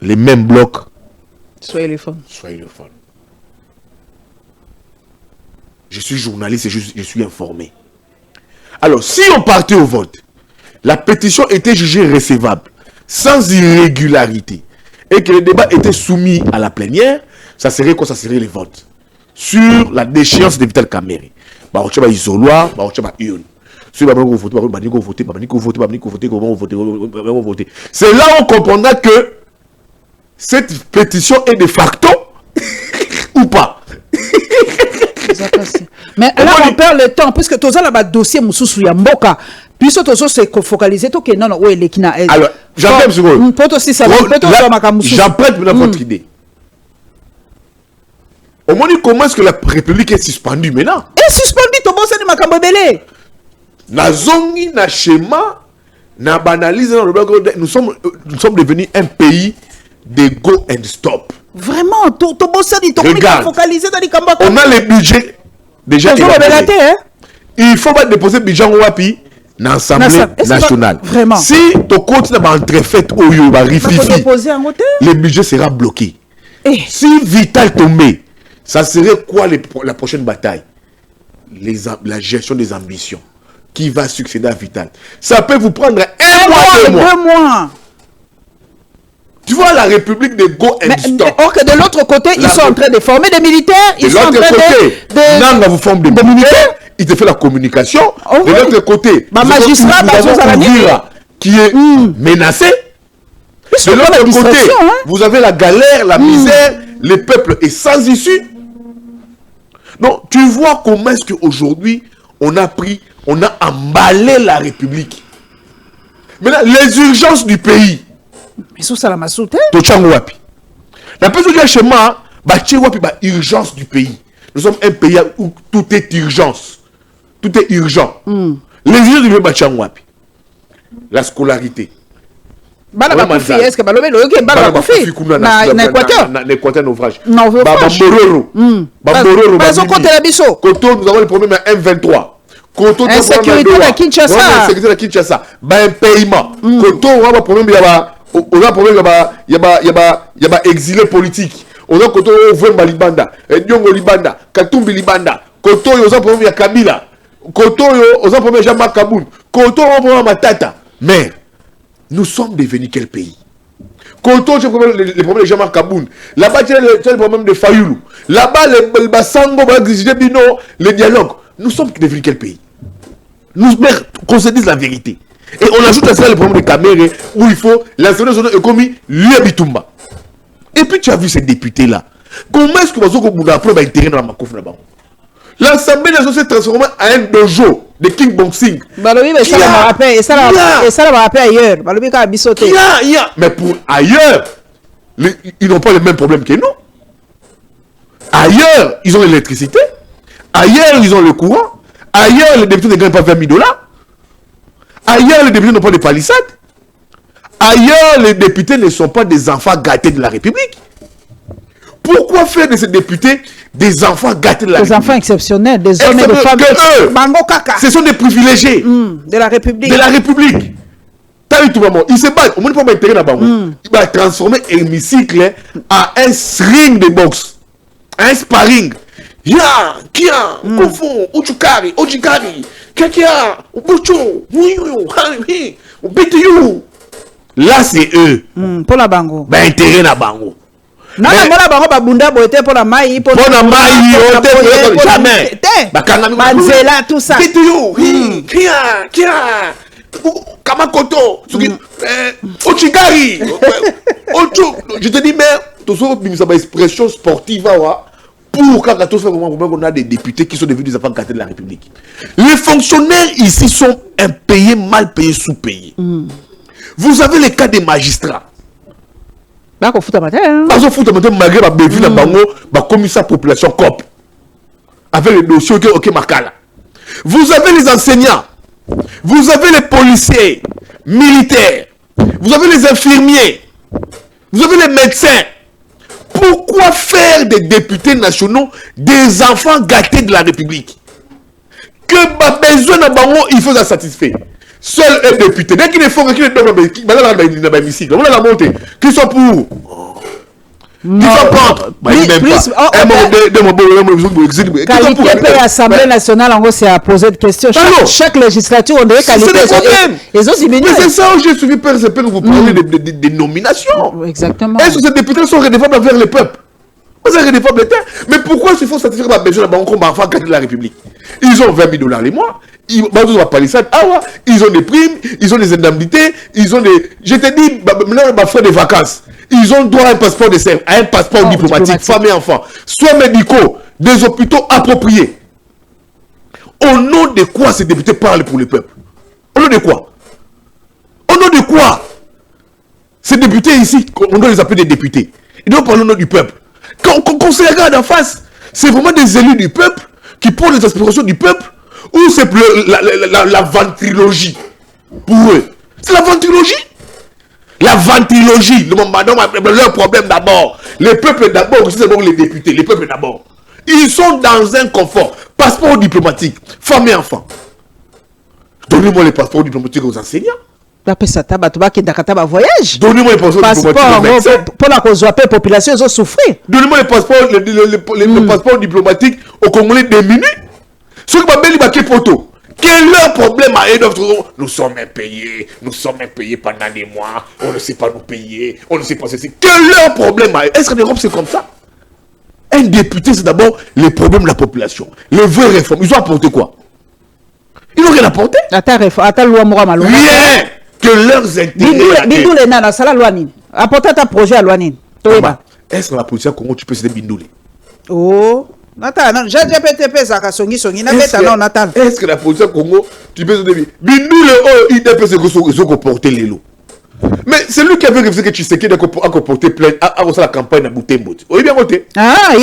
Les mêmes blocs. Soyez les femmes. Je suis journaliste et je suis informé. Alors, si on partait au vote, la pétition était jugée recevable, sans irrégularité, et que le débat était soumis à la plénière, ça serait quoi? Ça serait les votes. Sur la déchéance de Vital Kamerhe. C'est là où on comprendra que cette pétition est de facto ou pas. Mais là on perd le temps puisque tout ça là dossier Moussousou Yamboka puisque tout ça c'est focalisé tout que non ouais les kina. Alors j'apprête maintenant votre idée. Au moins comment est-ce que la République est suspendue maintenant? Est suspendue tout bon c'est de makambo belé. Na zongi na schéma na banalise nous sommes devenus un pays de go and stop. Vraiment, regarde, on a le budget déjà il faut pas déposer Bijan Wapi dans l'Assemblée nationale. Vraiment. Si tu continues à entrefaire le budget sera bloqué. Si Vital tombait, ça serait quoi la prochaine bataille? La gestion des ambitions. Qui va succéder à Vital? Ça peut vous prendre un mois, 2 mois. Tu vois la République de Go and Stop. Or que de l'autre côté, ils sont en train de former des militaires. De l'autre côté, Nanga vous forme des militaires. Il te fait la communication. De l'autre côté, magistrat qui est menacé. De l'autre côté, vous avez la galère, la misère, le peuple est sans issue. Donc, tu vois comment est-ce qu'aujourd'hui, on a emballé la République. Maintenant, les urgences du pays. Mais sous ça, la massoute. La personne qui est chez moi, urgence du pays. Nous sommes un pays où tout est urgence. Tout est urgent. Les urgences du pays, la scolarité. Est-ce que l'Équateur naufrage. Nous avons le problème à M23. Insécurité à Kinshasa. Un paiement. On a le problème, il y a exilé politique. On a le problème Libanda, Nyongo Libanda, Katumbi Libanda. Koto yo za problème ya Kabila. Koto yo za problème ya Makaboun. Koto yo problème Matata. Mais nous sommes devenus quel pays? Koto c'est le problème de Jean-Marc Kaboun. Là-bas c'est le problème de Fayoulou. Là-bas le Basango va exiger bino le dialogue. Nous sommes devenus quel pays? Nous qu'on se dise la vérité. Et on ajoute à ça le problème de Caméré où il faut l'Assemblée nationale est commis Liebitumba. Et puis tu as vu ces députés là. Comment est-ce que vous avez un intérêt dans la Makouf là-bas? L'Assemblée nationale s'est transformée en un dojo de kickboxing. Et ça va rappeler ailleurs. Mais pour ailleurs, ils n'ont pas les mêmes problèmes que nous. Ailleurs, ils ont l'électricité. Ailleurs, ils ont le courant. Ailleurs, les députés ne gagnent pas 20 000 $. Ailleurs, les députés n'ont pas de palissades. Ailleurs, les députés ne sont pas des enfants gâtés de la République. Pourquoi faire de ces députés des enfants gâtés de la République? Des enfants exceptionnels, des hommes et des femmes. Ce sont des privilégiés de la République. De la République. Ils se battent. Au moins, pas m'intérêt là-bas. Ils vont transformer l'hémicycle en un ring de boxe. Un sparring. Ya, Kia, Kofon, Uchukari, Ojikari, Kakia, Ubucho, Bitiyu. Là, c'est eux. Pour la bango. Ben, intérêt na bango. Non, mais la bango, babunda, boite pour la maï, pour la maï, jamais. Manzela, tout ça. Bitiyu, Kia, Kamakoto, Ochikari. Je te dis, mais, tout ça, c'est une expression sportive, pour qu'on a des députés qui sont devenus des enfants gâtés de la République. Les fonctionnaires ici sont impayés, mal payés, sous-payés. Vous avez les cas des magistrats. Malgré la commissaire population COP. Avec les dossiers, ok, Makala. Vous avez les enseignants. Vous avez les policiers, militaires. Vous avez les infirmiers. Vous avez les médecins. Pourquoi faire des députés nationaux des enfants gâtés de la République? Que besoin d'un bango, il faut la satisfaire. Seul un député. Dès qu'il est fort, qu'il est dans l'hémicycle, on a la montée. Qui sont pour? Qui sont contre? Qualité l'Assemblée nationale, en gros, c'est à poser des questions. Chaque législature, on devrait qualifier. Mais c'est ça où j'ai suivi Père Zepé, vous parlez des nominations. Exactement. Est-ce que ces députés sont redevables envers le peuple? Vous êtes redevables. Mais pourquoi il faut satisfaire la besoin de la République? Ils ont 20 000 $ les mois. Ils ont des primes, ils ont des indemnités, ils ont des... Je te dis, maintenant, frais de vacances. Ils ont droit à un passeport de serve, à un passeport diplomatique, femmes et enfants, soins médicaux, des hôpitaux appropriés. Au nom de quoi ces députés parlent pour le peuple? Au nom de quoi? Au nom de quoi? Ces députés ici, on doit les appeler des députés. Ils doivent parler au nom du peuple. Quand se regarde en face, c'est vraiment des élus du peuple qui portent les aspirations du peuple, ou c'est la ventrilogie pour eux? C'est la ventrilogie? La ventrilogie, leur problème d'abord. Les peuples d'abord, c'est d'abord les députés, les peuples d'abord. Ils sont dans un confort. Passeport diplomatique, femme et enfant. Donnez-moi les passeports diplomatiques aux enseignants. Voyage. Donnez-moi les passeports diplomatiques aux médecins. Pour la population, ils ont souffert. Donnez-moi les passeports diplomatiques aux Congolais démunis. Ceux qui m'ont dit poto. Quel est leur problème à eux? Nous sommes impayés pendant des mois, on ne sait pas nous payer, on ne sait pas ceci. Quel est leur problème à eux? Est-ce que l'Europe c'est comme ça? Un député, c'est d'abord les problèmes de la population. Les vraies réformes, ils ont apporté quoi? Ils n'ont rien apporté. Rien que leurs intérêts. Bindoulé nana, ça la loi nini. Apporte ta projet à loi nini. Est-ce que la position Congo tu peux citer Bindoulé? Oh. Nathan, j'ai PTP ça songi na beta non Nathan. Est-ce que la position Congo tu peux citer Bindoulé oh il peut se comporter les lots. Mais c'est lui qui avait réfléchi que tu sais qu'il a comporté plein à la campagne à Boutembo. Oui bien voté. Ah,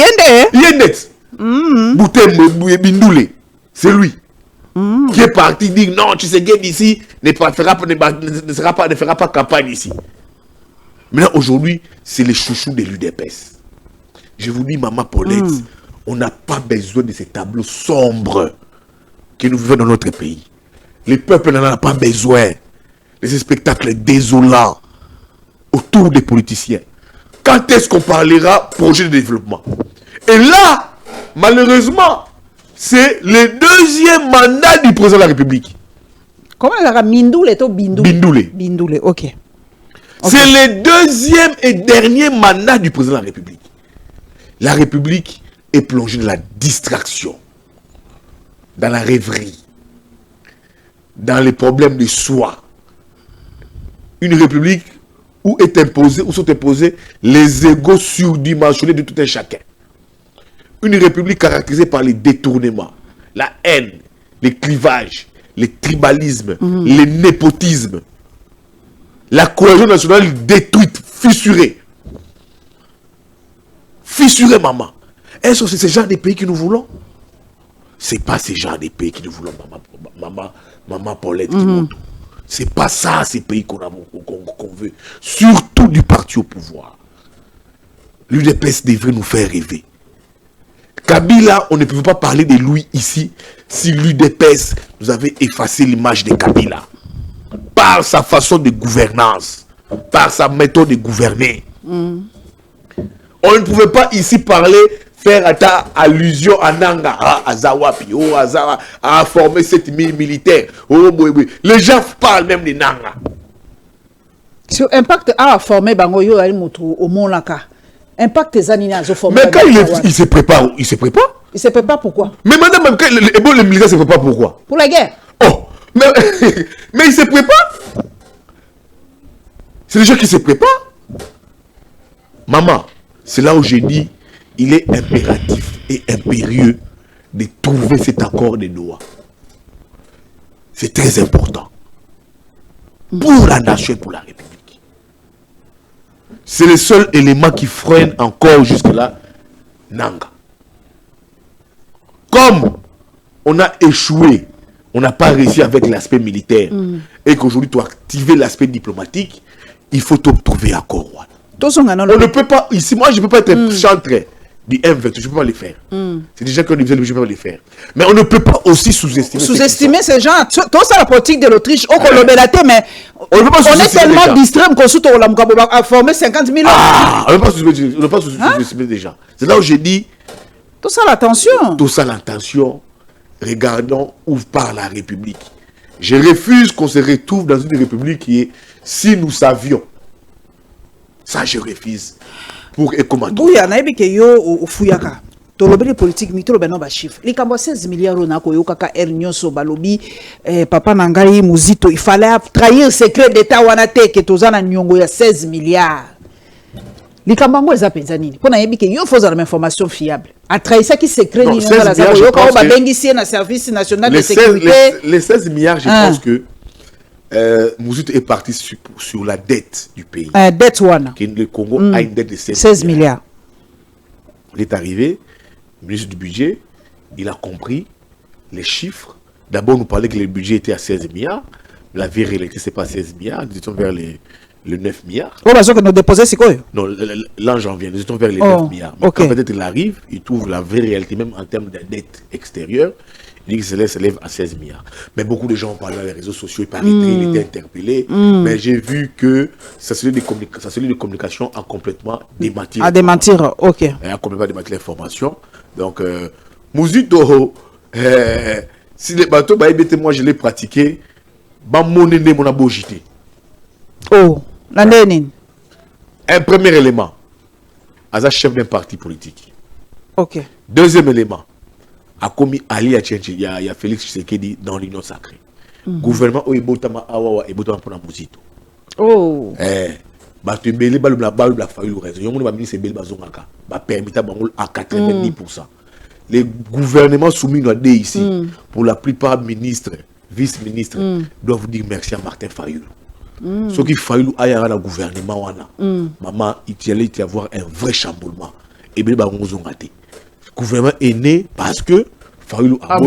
Yendet. Boutembo Bindoulé. C'est lui. Qui est parti dire non, tu sais que d'ici ne fera pas campagne ici. Maintenant, aujourd'hui, c'est les chouchous de l'UDPS. Je vous dis, Maman Paulette, on n'a pas besoin de ces tableaux sombres que nous vivons dans notre pays. Les peuples n'en ont pas besoin de ces spectacles désolants autour des politiciens. Quand est-ce qu'on parlera projet de développement? Et là, malheureusement, c'est le deuxième mandat du président de la République. Comment ça va Bindoulé ou Bindoulé. Bindoulé, ok. C'est le deuxième et dernier mandat du président de la République. La République est plongée dans la distraction, dans la rêverie, dans les problèmes de soi. Une République où sont imposés les égos surdimensionnés de tout un chacun. Une république caractérisée par les détournements, la haine, les clivages, les tribalismes, les népotismes. La cohésion nationale détruite, fissurée. Fissurée, maman. Est-ce que c'est ce genre de pays que nous voulons? C'est pas ce genre de pays que nous voulons, maman Paulette. C'est pas ça, ces pays qu'on veut. Surtout du parti au pouvoir. L'UDPS devrait nous faire rêver. Kabila, on ne peut pas parler de lui ici si l'UDPS nous avait effacé l'image de Kabila. Par sa façon de gouvernance, par sa méthode de gouverner. On ne pouvait pas ici faire allusion à Nanga, à Zawapi, à former 7000 militaires. Les gens parlent même de Nanga. Sur Impact a formé Bangoyo au Monlaka. Impact Zanina a formé. Mais quand il se prépare, il se prépare. Il se prépare pourquoi? Mais madame, même quand les militaires se préparent pourquoi? Pour la guerre. Oh, mais il se prépare. C'est des gens qui se préparent. Maman, c'est là où j'ai dit, il est impératif et impérieux de trouver cet accord de Doha. C'est très important. Pour la nation et pour la République. C'est le seul élément qui freine encore jusque-là Nanga. Comme on a échoué, on n'a pas réussi avec l'aspect militaire, et qu'aujourd'hui tu as activé l'aspect diplomatique, il faut trouver accord. On ne peut pas, ici, moi je ne peux pas être chantre du M20, je ne peux pas les faire. C'est déjà qu'on je ne peux pas les faire. Mais on ne peut pas aussi sous-estimer. Sous-estimer ces gens. Tout ça, la politique de l'Autriche, on est tellement distrait qu'on a formé 50 000 on ne peut pas sous-estimer des gens. C'est là où j'ai dit. Tout ça, l'attention. Tout ça, l'attention. Regardons où part la République. Je refuse qu'on se retrouve dans une République qui est si nous savions. Ça, je refuse. Pour comment Bouya, naïbi ke yo au Fuyaka. Tolobé politique, mi tolobé non ba chiffre. Les 16 milliards na ko yo kaka ernyoso balobi papa nangai muzito il fallait trahir secret d'état wana te ke tozana nyongo ya 16 milliards. Les kambango eza penza nini? Pona yebi ke yo faut avoir information fiable. A trahir ça qui secret ni ngala za yo ka ba bengisi na service national de sécurité. Les 16 milliards, je pense que Mouzito est parti sur la dette du pays. Dette wana. Le Congo a une dette de 16 milliards. Il est arrivé, le ministre du budget, il a compris les chiffres. D'abord, nous parlait que le budget était à 16 milliards. La vérité, ce n'est pas 16 milliards. Nous étions vers les le 9 milliards. Oh, parce que nous déposons, c'est quoi? Non, là en janvier, nous étions vers les 9 milliards. Mais quand peut-être il arrive, il trouve la vraie réalité, même en termes de dette extérieure, il dit que ça s'élève à 16 milliards. Mais beaucoup de gens ont parlé dans les réseaux sociaux, il paraît qu'il était interpellé. Mais j'ai vu que sa cellule de communication a complètement démenti. À démentir, ok. Elle a complètement démenti l'information. Donc, Mouzito, si les bateaux, moi je l'ai pratiqué, mon abogité. Oh, l'année. Un premier élément, Aza chef d'un parti politique. Ok. Deuxième élément, a commis Ali Achenche, il y a Félix Tshisekedi dans l'Union sacrée. Gouvernement où il botama awawa et botama pour Mouzito. Oh. Tu mbele balu la balu la fayu raison. Yomoni ba ministre bel bazongaka. Ba permita bangol à 90%. Les gouvernements soumis à ici, pour la plupart ministres, vice-ministres, doivent dire merci à Martin Fayulu. Ce qui Fayulu a dans le gouvernement, maman, il allait y avoir un vrai chamboulement. Et bien, le gouvernement est né parce que Fayulu a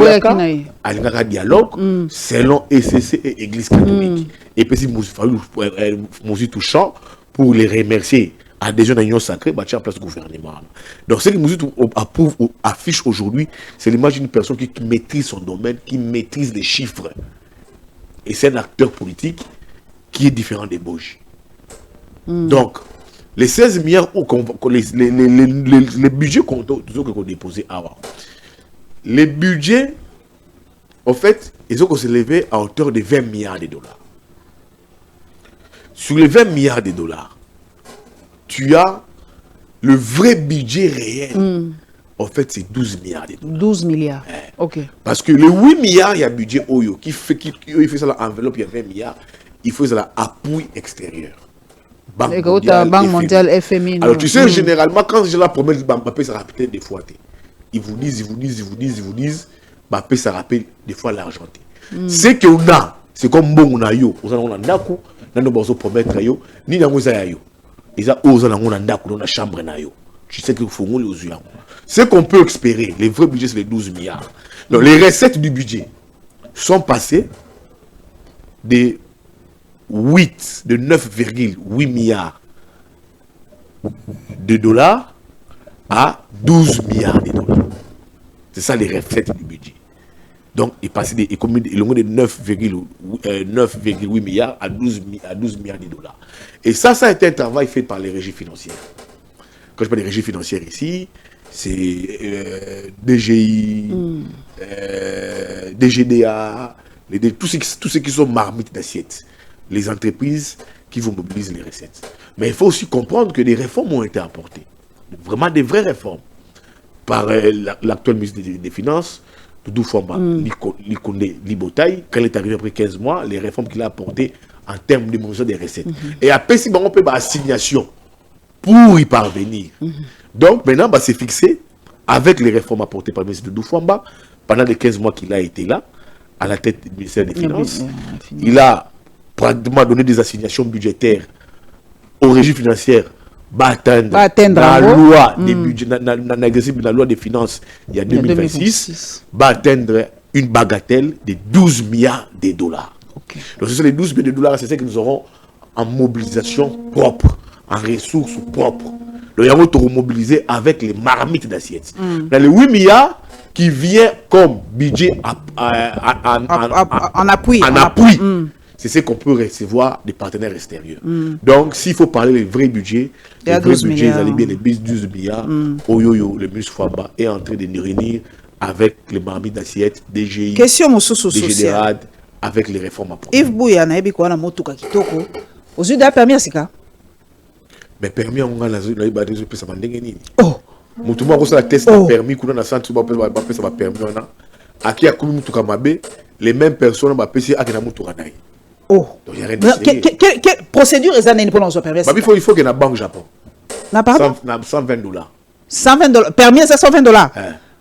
un dialogue selon ECC et Église catholique. Et puis, si Fayulu Mouzi touchant pour les remercier. Adhésion à l'Union sacrée, bah, en place du gouvernement. Donc, ce que Mouzit approuve ou affiche aujourd'hui, c'est l'image d'une personne qui maîtrise son domaine, qui maîtrise les chiffres. Et c'est un acteur politique qui est différent des Boji. Donc, les 16 milliards, les budgets qu'on a déposés avant, les budgets, en fait, ils ont s'élevé à hauteur de 20 milliards de dollars. Sur les 20 milliards de dollars, tu as le vrai budget réel. En fait, c'est 12 milliards de dollars. 12 milliards. Ok. Parce que les 8 milliards, il y a budget Oyo qui fait ça l'enveloppe, il y a 20 milliards. Il faut ça l'appui extérieur. Banque mondiale, FMI. Alors, tu sais, généralement, quand j'ai la promesse, Mbappé, ça rappelle des fois. Ils vous disent, Mbappé, ça rappelle des fois l'argenté. C'est qu'on a, c'est comme bon, on a yo. On a Naku, on a promettre yo, ni na yo. Ils ont osé dans la chambre. Tu sais qu'il faut les yeux. Ce qu'on peut espérer, les vrais budgets, c'est les 12 milliards. Donc, les recettes du budget sont passées de 9,8 milliards de dollars à 12 milliards de dollars. C'est ça les recettes du budget. Donc, il est passé de 9,8 milliards à 12 milliards de dollars. Et ça a été un travail fait par les régies financières. Quand je parle des régies financières ici, c'est DGI, DGDA, tous ceux qui sont marmites d'assiettes. Les entreprises qui vont mobiliser les recettes. Mais il faut aussi comprendre que des réformes ont été apportées. Vraiment des vraies réformes. Par l'actuel ministre des Finances, Doudou Famba, Libotaï, quand il est arrivé après 15 mois, les réformes qu'il a apportées en termes de diminution des recettes. Et après, si on peut assignation pour y parvenir. Donc maintenant, c'est fixé avec les réformes apportées par le ministre Doudou Famba pendant les 15 mois qu'il a été là, à la tête du ministère des Finances. Il a pratiquement donné des assignations budgétaires aux régies financières. Atteindre la loi des budgets, la loi des finances il y a 2026, atteindre une bagatelle de 12 milliards de dollars. Donc ce sont les 12 milliards de dollars, c'est ce que nous aurons en mobilisation propre, en ressources propres. Donc il y a mobilisé avec les marmites d'assiettes. Dans les 8 milliards qui viennent comme budget en appui. C'est ce qu'on peut recevoir des partenaires extérieurs. Donc, s'il faut parler des vrais budgets, les vrais budgets, ils allaient bien les 12 milliards. Oyoyo, le ministre Famba est en train de nous réunir avec les marmites d'assiettes, DGI, DGDRAD, avec les réformes apportées. Yves Bouya, na ebi kwa na motuka kitoko. Ozu da permis asika? Mais permis on a la zone, il va dire que ça va ndengeni. Oh. Moutuma ko la test permis kuna na centre ba ça va permis on a. Aki a komi motuka mabe, les mêmes personnes ba pesi akena motuka naï. Oh. Donc, il y a rien de quelle procédure est-ce qu'il faut qu'il y ait une banque Japon. 120 dollars. 120 dollars. Permis, c'est 120 dollars.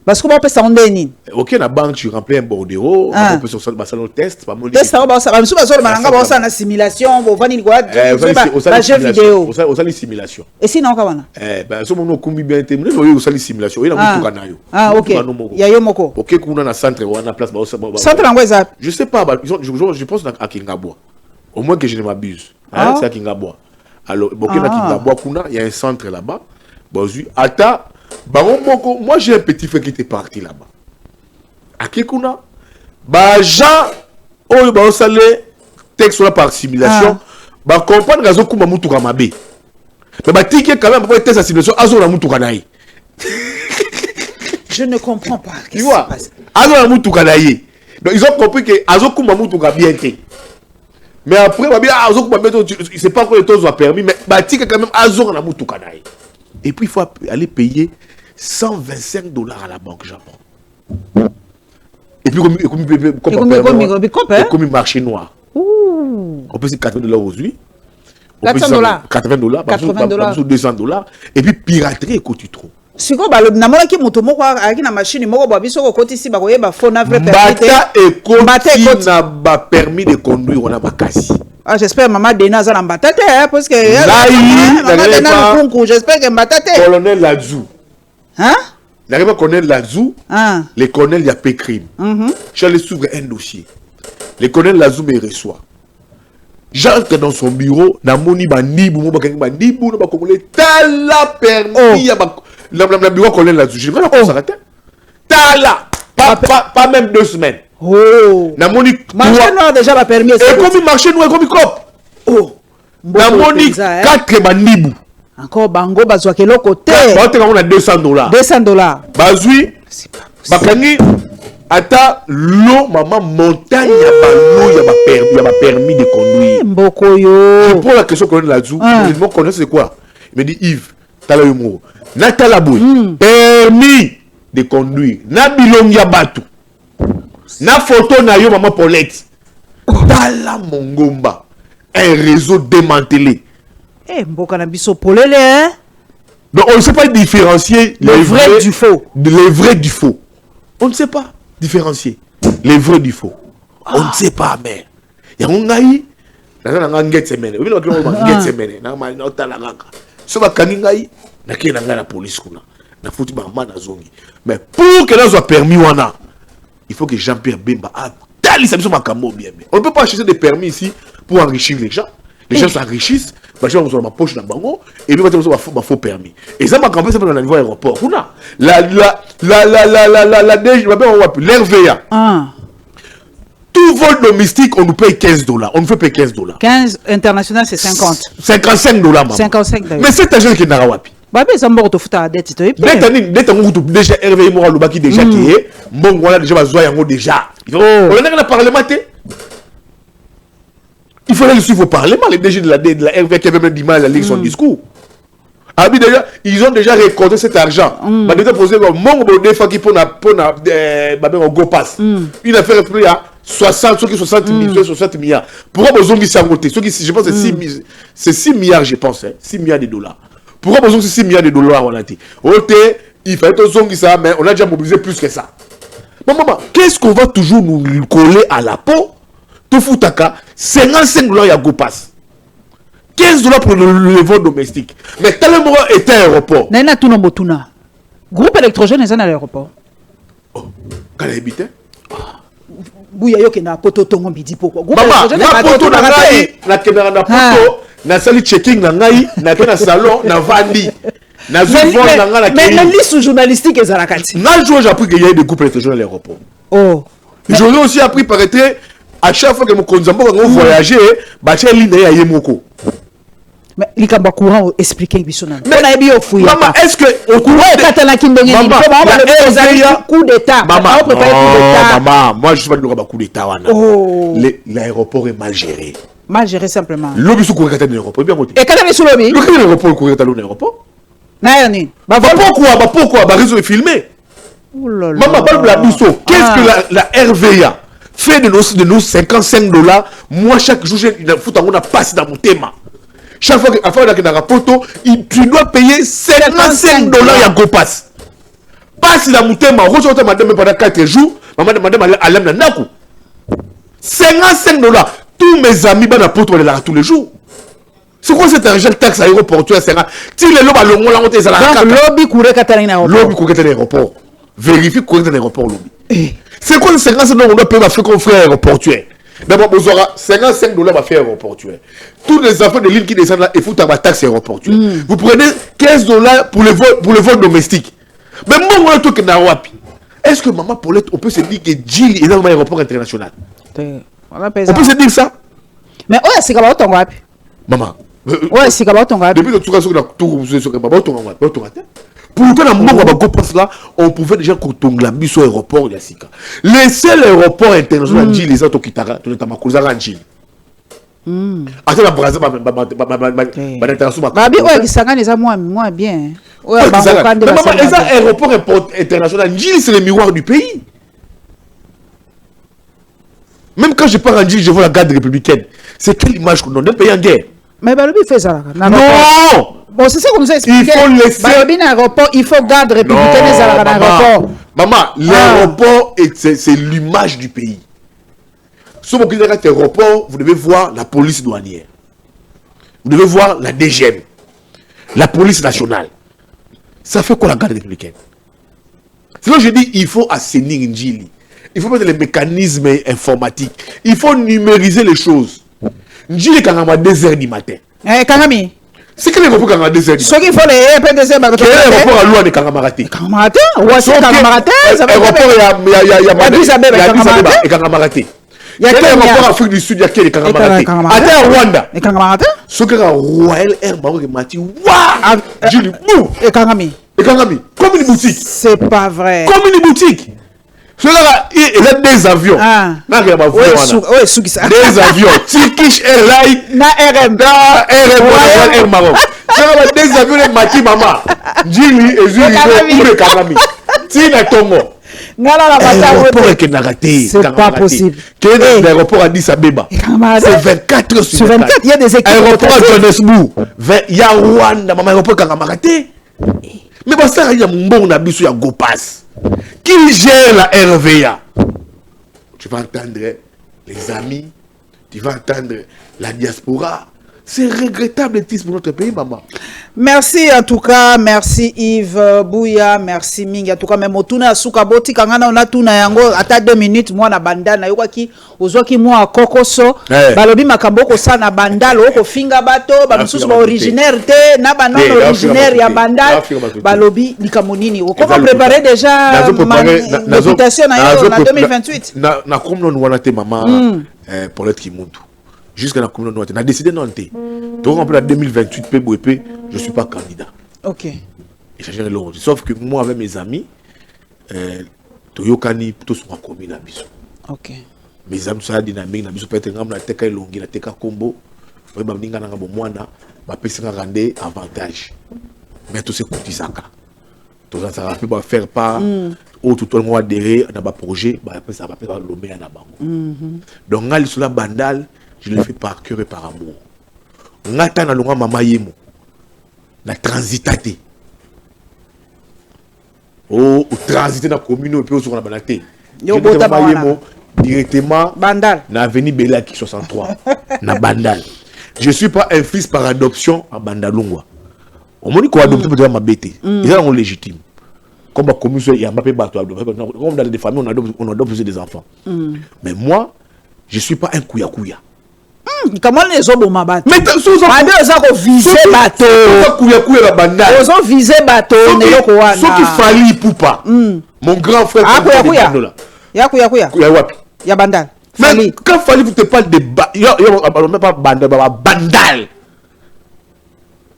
Parce que on peut s'en donner. Ok, la banque, tu remplis un bordereau, on peut sur le test. Test, ça va, ça va. Ça va, simulation, on va dire quoi? Jeu vidéo. On va simulation. Et sinon, comment? Ben, ce moment, on bien terminé, on va simulation. Il y a ah, ok. Il y a Yomoko. Ok, qu'on a un centre, on a place. Centre en quoi? Je sais pas, je pense à Kingabwa. Au moins que je ne m'abuse. Hein, c'est à Kingaboa. Alors, il y a un centre là-bas. Moi, j'ai un petit frère qui était parti là-bas. À Kekuna, Jean, texte là par simulation, comprendre que Kuma Mutuka Mabe. Mais ticket quand même, pour test simulation, Azona Mutuka Naï. Je ne comprends pas. Tu vois, Azona Mutuka Naï. Donc, ils ont compris que Azokuma Mutuka bien été. Mais après, il ne sait pas quoi les taux ont permis, mais ticket quand même, Azona Mutuka Naï. Et puis, il faut aller payer $125 à la banque Japon. Et puis, comme marché noir. On peut dire $80 aujourd'hui. $400. $80. $200. Et puis, piraterie, écoute, tu trouves. Si vous avez une machine, n'a permis de conduire, on a Makassi. J'espère que maman Dena a Mbatate, parce que j'espère que Mbatate. Colonel Lazou. Hein? N'arrive pas à connaître Lazou. Le colonel y a fait crime. Charles s'ouvre un dossier. Le colonel Lazou me reçoit. J'entre dans son bureau, na moni bandibu, mo bakangi bandibu, na bakomole tala permis ya la bureau colonel Lazou. Je vais la s'arrêter. Tala, pas même 2 semaines. Oh. Na moni marché noir déjà la permis. Et comme marché noir comme cop. Oh. Na moni 4 bandibu. Encore bango bazwa kelo côté. Ba te on a $200. $200. Bazui. Bakangi ata lo maman montagne ya ba permis de conduire. Mbokoyo. Pour la question qu'on a là-dessous, je connais c'est quoi? Il me dit Yves, tala yumo. Na tala boy. Permis de conduire. Na bilong ya batu. Na photo na yo maman Paulette. Tala mongomba. Un réseau démantelé. Mboka na biso polele hein. Donc on ne sait pas différencier le vrai du faux. Les vrais du faux. On ne sait pas différencier les vrais du faux. On ne sait pas, mais il y a un gars qui a un semaine. Oui, on a un semaine. La police mais pour que là soit permis, il faut que Jean-Pierre Bemba a on ne peut pas acheter des permis ici pour enrichir les gens. Les gens s'enrichissent, les gens ont ma poche dans le bango, et puis ils ont faux permis. Et ça m'a campé, c'est dans le niveau aéroport. L'RVA. Tout vol domestique, on nous paye $15. On nous fait payer $15. 15 international, c'est 50. $55, maman. 55 $. Mais c'est un jeune qui n'a pas wapi. Babé, ça m'a fait à dette. Déjà, RVA Moral Lubaki déjà qui est. Bon, voilà, déjà, déjà. On a parlé maté. Il fallait le suivre au Parlement, les DG de la RVA qui avaient même du mal à lire son discours. Ils ont déjà récolté cet argent. Ils ont posé mon fois qui pour go pass. Une affaire plus à 60 milliards. Pourquoi besoin de s'arrêter? Je pense que c'est 6 milliards, je pense. 6 milliards de dollars. Pourquoi besoin de 6 milliards de dollars on a dit? Il fallait que ça, mais on a déjà mobilisé plus que ça. Maman, qu'est-ce qu'on va toujours nous coller à la peau? Tout foutaka, $55 ya go pass. $15 pour le vol domestique. Mais tellement était à l'aéroport. Nena tuna motuna. Groupe électrogène est à l'aéroport. Oh, quand habite? Bouya yo ke na poto tongo midi pourquoi? Maman, na poto na ngai, na kena na poto, na sali checking na ngai, na kena salon, na vandi. Na zuvon na ngai na mais la liste journalistique est à la carte. Na jour j'ai appris qu'il y a des groupes électrogènes à l'aéroport. Oh. J'aurais aussi appris par été à chaque fois que mon consambo quand on voyageait, bâcher l'île à Yemoko. Mais les cambas courant expliquer bisona. Mais na ebi ofouya. Maman, est-ce que au courant katana kindongeni coup d'état. Maman, moi je suis pas du coup d'état wana. L'aéroport est mal géré. Mal géré simplement. Lobi sous courir katana l'aéroport bien monté. Et katana sous lobi. Le l'aéroport courir katana l'aéroport. Na yani. Pourquoi ba réseau est filmé. Maman, parle la biso. Qu'est-ce que la RVA fait de nos $55? Moi chaque jour j'ai fout on a passé dans mon thème. Chaque fois que dans la photo, tu dois payer $55 à go pass. Passe dans mon thème, reçois madame pendant 4 jours, madame Alem na naku. $55. Tous mes amis dans la photo là tous les jours. C'est quoi cet argent taxe aéroportuaire? C'est si les lobes longo la monter ça la carte. Lobby courir Katarina aéroport. Lobby courir l'aéroport. Vérifie courir dans l'aéroport lobby. C'est quoi le $50 on doit payer à frère aéroportuaire? D'abord, vous aurez $55 à faire aéroportuaire. Tous les enfants de l'île qui descendent là, il faut avoir taxe aéroportuaire. Vous prenez $15 pour le vol domestique. Mais moi, je suis wapi. Est-ce que maman Paulette, on peut se dire que Djili est dans l'aéroport international? On peut se dire ça? Mais ouais, c'est comme ton wapi. Maman. Ouais, c'est comme ton wapi. Depuis que tu as sur la tour, pour le temps, là, on pouvait déjà contongler sur l'aéroport. Les seuls aéroports internationaux, Djili, les autres qui t'arrêtent, tu n'as pas Djili. Attends, la Brazil, Babi, ouais, ça les a moins bien. Ouais, les aéroports internationaux, Djili, c'est le miroir du pays. Même quand je pars en Djili, je vois la garde républicaine. C'est quelle image qu'on donne d'un pays en guerre? Mais Babi fait ça. Non! Bon, c'est ça qu'on nous a expliqué. Il faut laisser. Babi, aéroport, il faut garde républicaine à l'aéroport. Maman, l'aéroport, c'est l'image du pays. Sur mon aéroport, vous devez voir la police douanière. Vous devez voir la DGM. La police nationale. Ça fait quoi la garde républicaine? C'est là que je dis il faut assainir Djili. Il faut mettre les mécanismes informatiques. Il faut numériser les choses. Djili quand on a 2h du matin. Kangami. C'est quel aéroport quand on a 2h du matin? Ce qu'il faut les PDC. Quel aéroport à Louane et Kangamarate? Kangamarate? Ouais, c'est Kangamarate. Il y a Addis Abeba et Kangamarate. Il y a quel aéroport en Afrique du Sud? Il y a quel et Kangamarate? Attends, Rwanda. Et Kangamarate? Ce que la Royal Air Maroc et Mati. Waouh! Djili, bouh! Et Kangami. Et Kangami. Comme une boutique. C'est pas vrai. Comme une boutique. Cela il a des avions. Oui, des avions. Turkish Airlines. Na RM. Air Maroc. Cela des avions de Mati Mama. Djili et Djili et Kangami. Tina Tongo. C'est pas possible. Quel est l'aéroport Addis Abeba? C'est 24 heures sur 24. Il y a des équipes. Aéroport à Johannesburg. Il y a Rwanda, maman, aéroport Kangamarate. Mais ça, il y a mon bon habit sur Gopas. Qui gère la RVA? Tu vas entendre les amis, tu vas entendre la diaspora. C'est regrettable pour notre pays, maman. Merci en tout cas, merci Yves Bouya, merci Mingi. En tout cas, même au tourna Soukaboti, quand on a tourné yango, à 2 minutes, moi na bandana, yo ki, ozo ki moi kokoso, balobi makamboko sa na bandalo, oko finga bato, bamususu ba originaire te, na banon originaire ya bandal, balobi likamonini. Comment préparer déjà l'invitation en 2028? Na comme non wana te maman, pour l'être qui monte. Jusqu'à la commune noire. On a décidé non. Donc, en 2028, PBOP, je ne suis pas candidat. Ok. Et j'ai le rôle. Sauf que moi, avec mes amis, Toyokani, plutôt sur la commune à Bissou. Ok. Mes amis sont la dynamique, na Bissou peut être na teka longi, na teka combo. Faut pas venir na bomwana, ba pesi na rendre avantage. Mais tout c'est kuti saka. Tout ça va pas faire pas. Ou tout le monde adhérer à un projet, après ça va faire l'omé à la banque. Donc, on a sur la bandale. Je le fais par cœur et par amour. On attend la longue maman yemo. La transitate. Oh, transiter dans la commune et puis sur la banate. Directement. Bandal. Dans l'avenue Belaki 63. Na Bandal. Je ne suis pas un fils par adoption à Bandalungwa. On m'a dit qu'on adopte peut-être ma bête. Ils sont légitimes. Comme la commune, il y a un peu bateau. Comme dans des familles, on adopte des enfants. Mais moi, je ne suis pas un kouya-kouya. Comment les hommes ont battu? Mais ils ont visé bateau. Ils ont visé bateau. Ce qui fallait pour pas. Mon grand frère. Ya bandal. Mais quand fallait vous te parle de bandal.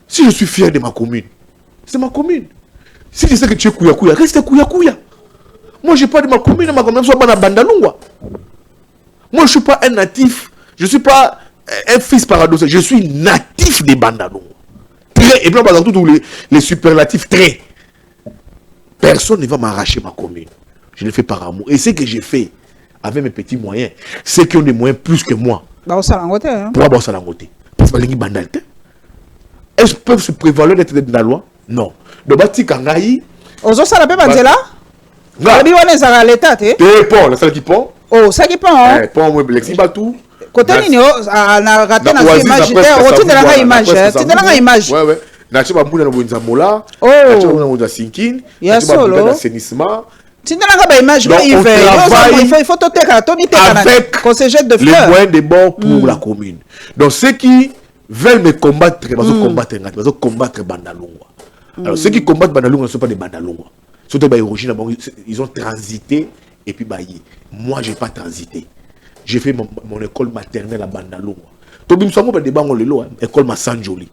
Si je suis fier de ma commune, c'est ma commune. Si je sais que tu es kouya-kouya, reste kouya-kouya. Moi, je n'ai pas de ma commune, ma commune soit bandalungwa. Moi, je ne suis pas un natif. Je ne suis pas un fils paradoxal, je suis natif des Bandalungwa. Très, et puis dans tous les superlatifs, très. Personne ne va m'arracher ma commune. Je le fais par amour. Et ce que j'ai fait avec mes petits moyens, ceux qui ont des moyens plus que moi. Pourquoi ça l'a ngoté? Parce que les Bandal. Est-ce qu'ils peuvent se prévaloir d'être dans la loi? Non. De Bati Kangaï. Ozo ça la paix Bandela? Gabi on est à l'état, eh? Pont, la salle qui pont. Oh, ça qui pont, hein? Pont, moi, Blexi Batou. Côté nini na raté na image retourne de la image tu de la image ouais na chiba mbuna na bonza mola na chiba na bonza sinkin na chiba na assainissement Tu n'as pas d'image, Donc, on travaille il faut te avec de les moyens de bord pour la commune. Donc, ceux qui veulent me combattre, ils vont combattre Bandalungwa. Alors, ceux qui combattent Bandalungwa ne sont pas des Bandalungwa. Ils ont transité et puis moi, je n'ai pas transité. J'ai fait mon école maternelle à Bandalungwa. Donc, je me suis dit, école Massanjoli.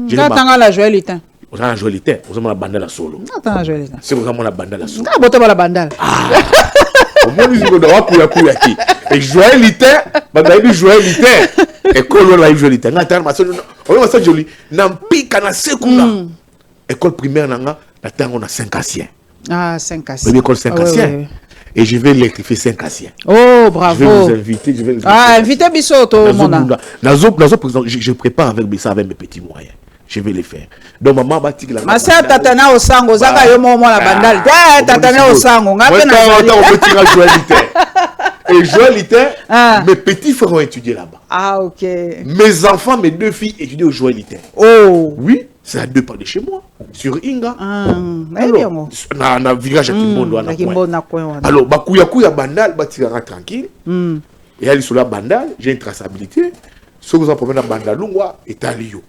J'attends la joëlité. On a la joëlité, on a la bandale à solo. Attends la joëlité. C'est vraiment la bandale à solo. Ah, bon, la bandale. Au moins, nous avons et joëlité, joëlité. École la joëlité. On a ça joli. N'empika na sekunda. École primaire, on a 5 anciens. Ah, 5 anciens. Première école 5 anciens. Et je vais électrifier 5 anciens. Oh, bravo. Je vais vous inviter. Invitez Bissoto, mon âme. Je prépare avec ça avec mes petits moyens. Je vais les faire. Donc, maman va dire la. Ma sœur Tatana au sango, Zaka Yomo, la bandale. Tatana au sango, on va et Joëlité, mes petits frères ont étudié là-bas. Ah, ok. Mes enfants, mes 2 filles étudient au Joëlité. Oh. Oui, c'est à 2 pas de chez moi, sur Inga. Alors, dans un village à Kimbondo. Alors, Bakuya Bandal, Batirara tranquille. Et aller sur la Bandal, j'ai une traçabilité. Ce que vous en prenez à Bandalungwa est à Lyon.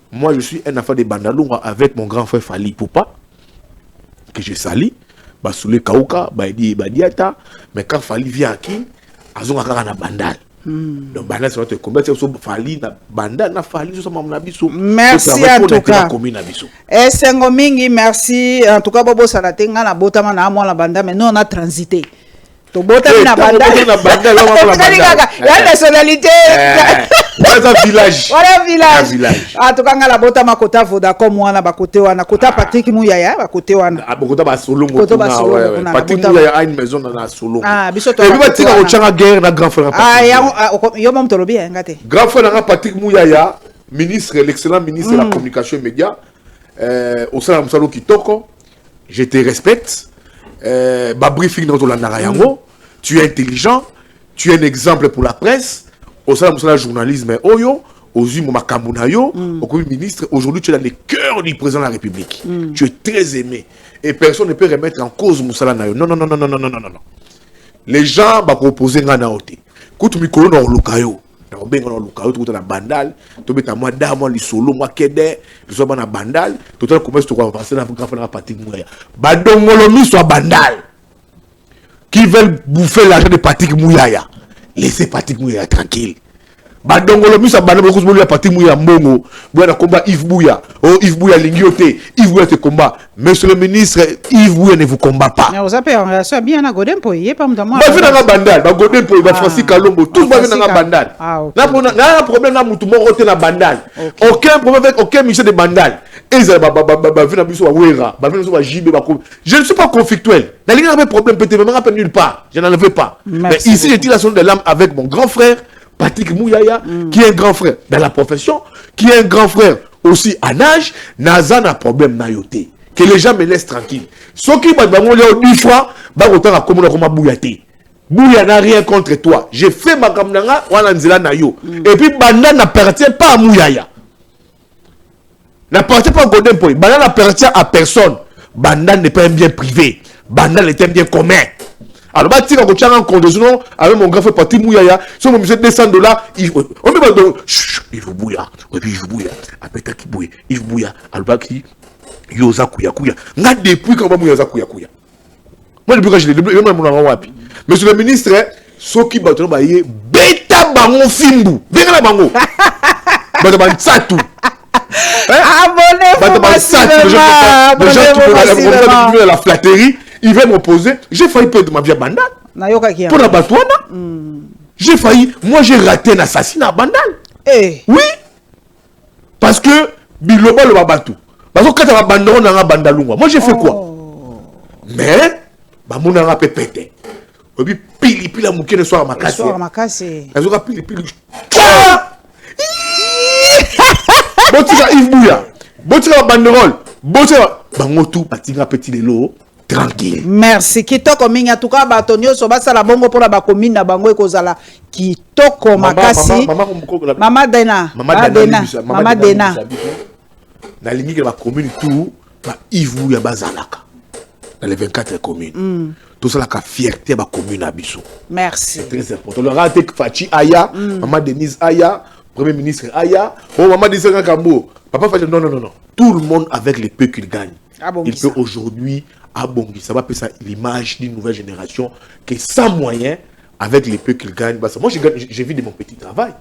Moi, je suis un enfant de Bandalungwa avec mon grand frère Fali Poupa, que j'ai sali. Basoulé Kauka, Badiata. Mais quand Fali vient aquí, Azon Akara na Bandal. Donc, Bandal, c'est notre combattre. Fali na Bandal, na Fali, ça m'a biso. Merci en tout cas. Et Sengomingi, merci. En tout cas, Bobo Salatenga, la Botama, na moi la Bandal, mais nous on a transité. To Botama na Bandal. Il y a nationalité. Voilà village. Voilà village. Ah, to kanga la Botama kota voda comme wana ba côté wana kota Patrick Mouyaya ba côté wana. Ah, kota ba solo mo. Patrick Mouyaya a une maison dans la solo. Ah, biso to. Et puis ba tira au changa guerre na grand frère. Ah, yo mom to lobi ngate. Grand frère na Patrick Mouyaya, ministre, l'excellent ministre de la communication et médias, au sein de Moussalo Kitoko, je te respecte. Ba briefing dans la yango, tu es intelligent, tu es un exemple pour la presse. Au sein de la journalisme, Oyo, aux yeux de Makambunayo, au Premier ministre, aujourd'hui tu es dans le cœur du président de la République. Tu es très aimé. Et personne ne peut remettre en cause Moussala Nayo. Non. Les gens vont proposer un naote. Quand tu me connais dans le Lukayo, tu as bandal, tu as moi d'amo, les solo, moi kede, tu as na bandal, tu as commencé à passer dans la Patrick Mouyaya. Badongolomi soit bandal. Qui veulent bouffer l'argent de Patrick Mouyaya. Laissez Patrick Mouyaya tranquille. Badongolo misa bana beaucoup de Patrick Mouyaya mbongo. Boya combat Yves Bouya. Oh Yves Bouya lingioté. Yves Bouya te combat. Monsieur le ministre, Yves Bouya ne vous combat pas. Mais vous avez en relation bien à Godin pour y pas moi. Ba vina nga bandal, ba Godin pour ba Francis Kalombo, tous ba vina nga bandal. Na problème na mutu moko te na bandal. Aucun problème avec aucun ministre de bandal. Et ça ba vina biso wa wera, ba vina biso wa jibe ba. Je ne suis pas conflictuel. La ligne avait problème peut-être même pas nulle part. Je n'en veux pas. Mais ici j'ai tiré la sonde de l'âme avec mon grand frère Patrick Mouyaya, qui est un grand frère dans la profession, qui est un grand frère aussi en âge, n'a pas problème nayoté. Que les gens me laissent tranquille. Ceux qui m'ont dit 10 fois, autant à comme Bouyate. Bouya n'a rien contre toi. J'ai fait ma kamnanga, wananzela nayo. Et puis Banda n'appartient pas à Mouyaya. N'appartient pas à Godin Poy. Banda n'appartient à personne. Banda n'est pas un bien privé. Banda est un bien commun. Alors, bah, tu as un compte avec mon grand frère Patrick Mouyaya, si on me dit $200, il faut bouillir. Et puis, il faut bouillir. Après, qui bouille. Il faut bouillir. Alors, qui yosa kuya. N'a depuis quand on yosa kuya. Moi, depuis quand je l'ai dit, je l'ai monsieur le ministre, ce qui va te dire, bêta bango fimbu. Bêta bango. Bêta bango tout. Abonnez-vous massivement. Les gens qui veulent la flatterie. Il va m'opposer. J'ai failli perdre ma vie à Bandal. Pour la Batouana. J'ai failli. Moi, j'ai raté un assassinat à Bandal. Oui. Parce que Biloba le Babatou. Parce que quand tu as abandonné dans la Bandalunga, moi, j'ai fait quoi? Mais, mon n'a pas pété. Et puis, pili la mouké ne soit à ma casse. Elle aura pili. Bon, tu as Yves Bouya. Bon, tu as banderole. Bon, tu as. Bangotou, patinga petit de l'eau. Tranquille. Merci. Kitoko mingi en tout cas batonio so basa la bongo pour la bakomine na bango ekozala kitoko makasi. Mama Dena. Na lingi la commune tout ba Ivu ya bazalaka. Dans les 24 communes. tout ça la fierté ba commune Abisso. Merci. C'est très important. Le raté Fachi Aya, maman Denise Aya, premier ministre Aya, maman Denise Kambo. Papa Fachi non. Tout le monde avec les peu qu'il gagne. Il peut aujourd'hui abondir. Ça va faire ça l'image d'une nouvelle génération qui est sans moyens avec les peu qu'il gagne. Parce que moi j'ai vu de mon petit travail,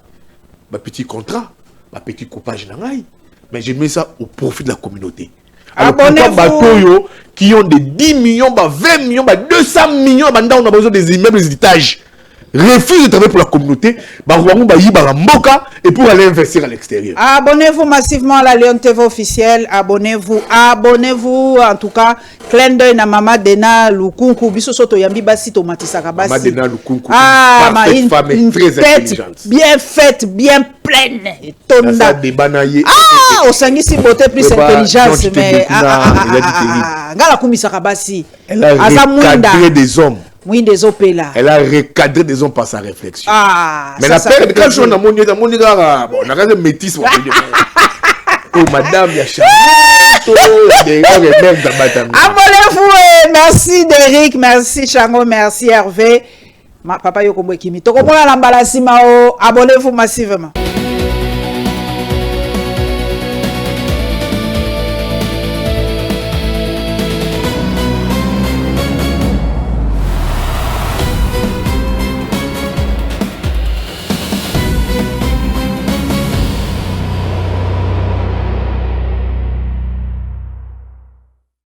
ma petit contrat, ma petit coupage d'angaï. Mais j'ai mis ça au profit de la communauté. Abonnez-vous. Qui ont des 10 millions, 20 millions, 200 millions, on a besoin des immeubles, des étages. Refuse de travailler pour la communauté, et pour aller investir à l'extérieur. Abonnez-vous massivement à la Lion TV officielle. Abonnez-vous. En tout cas, clin d'œil na Mama Dena Lukunku. Biso soto yambi basi tomatisa kabasi. Mama Dena Lukunku. Une femme très intelligente. Bien faite, bien pleine. Tonda. Au sangisi beauté plus intelligence, mais ngala kumisa kabasi. Elle a recadré des hommes. Oui, des opélas. Elle a recadré des hommes par sa réflexion. Mais ça, la période, quand je suis dans mon bon, on a regardé métis. Oh, madame, il y a abonnez-vous. Merci Derrick, merci Chango, merci Hervé. Papa Yokombo Kimi. Tokomona Lambalasima, abonnez-vous massivement.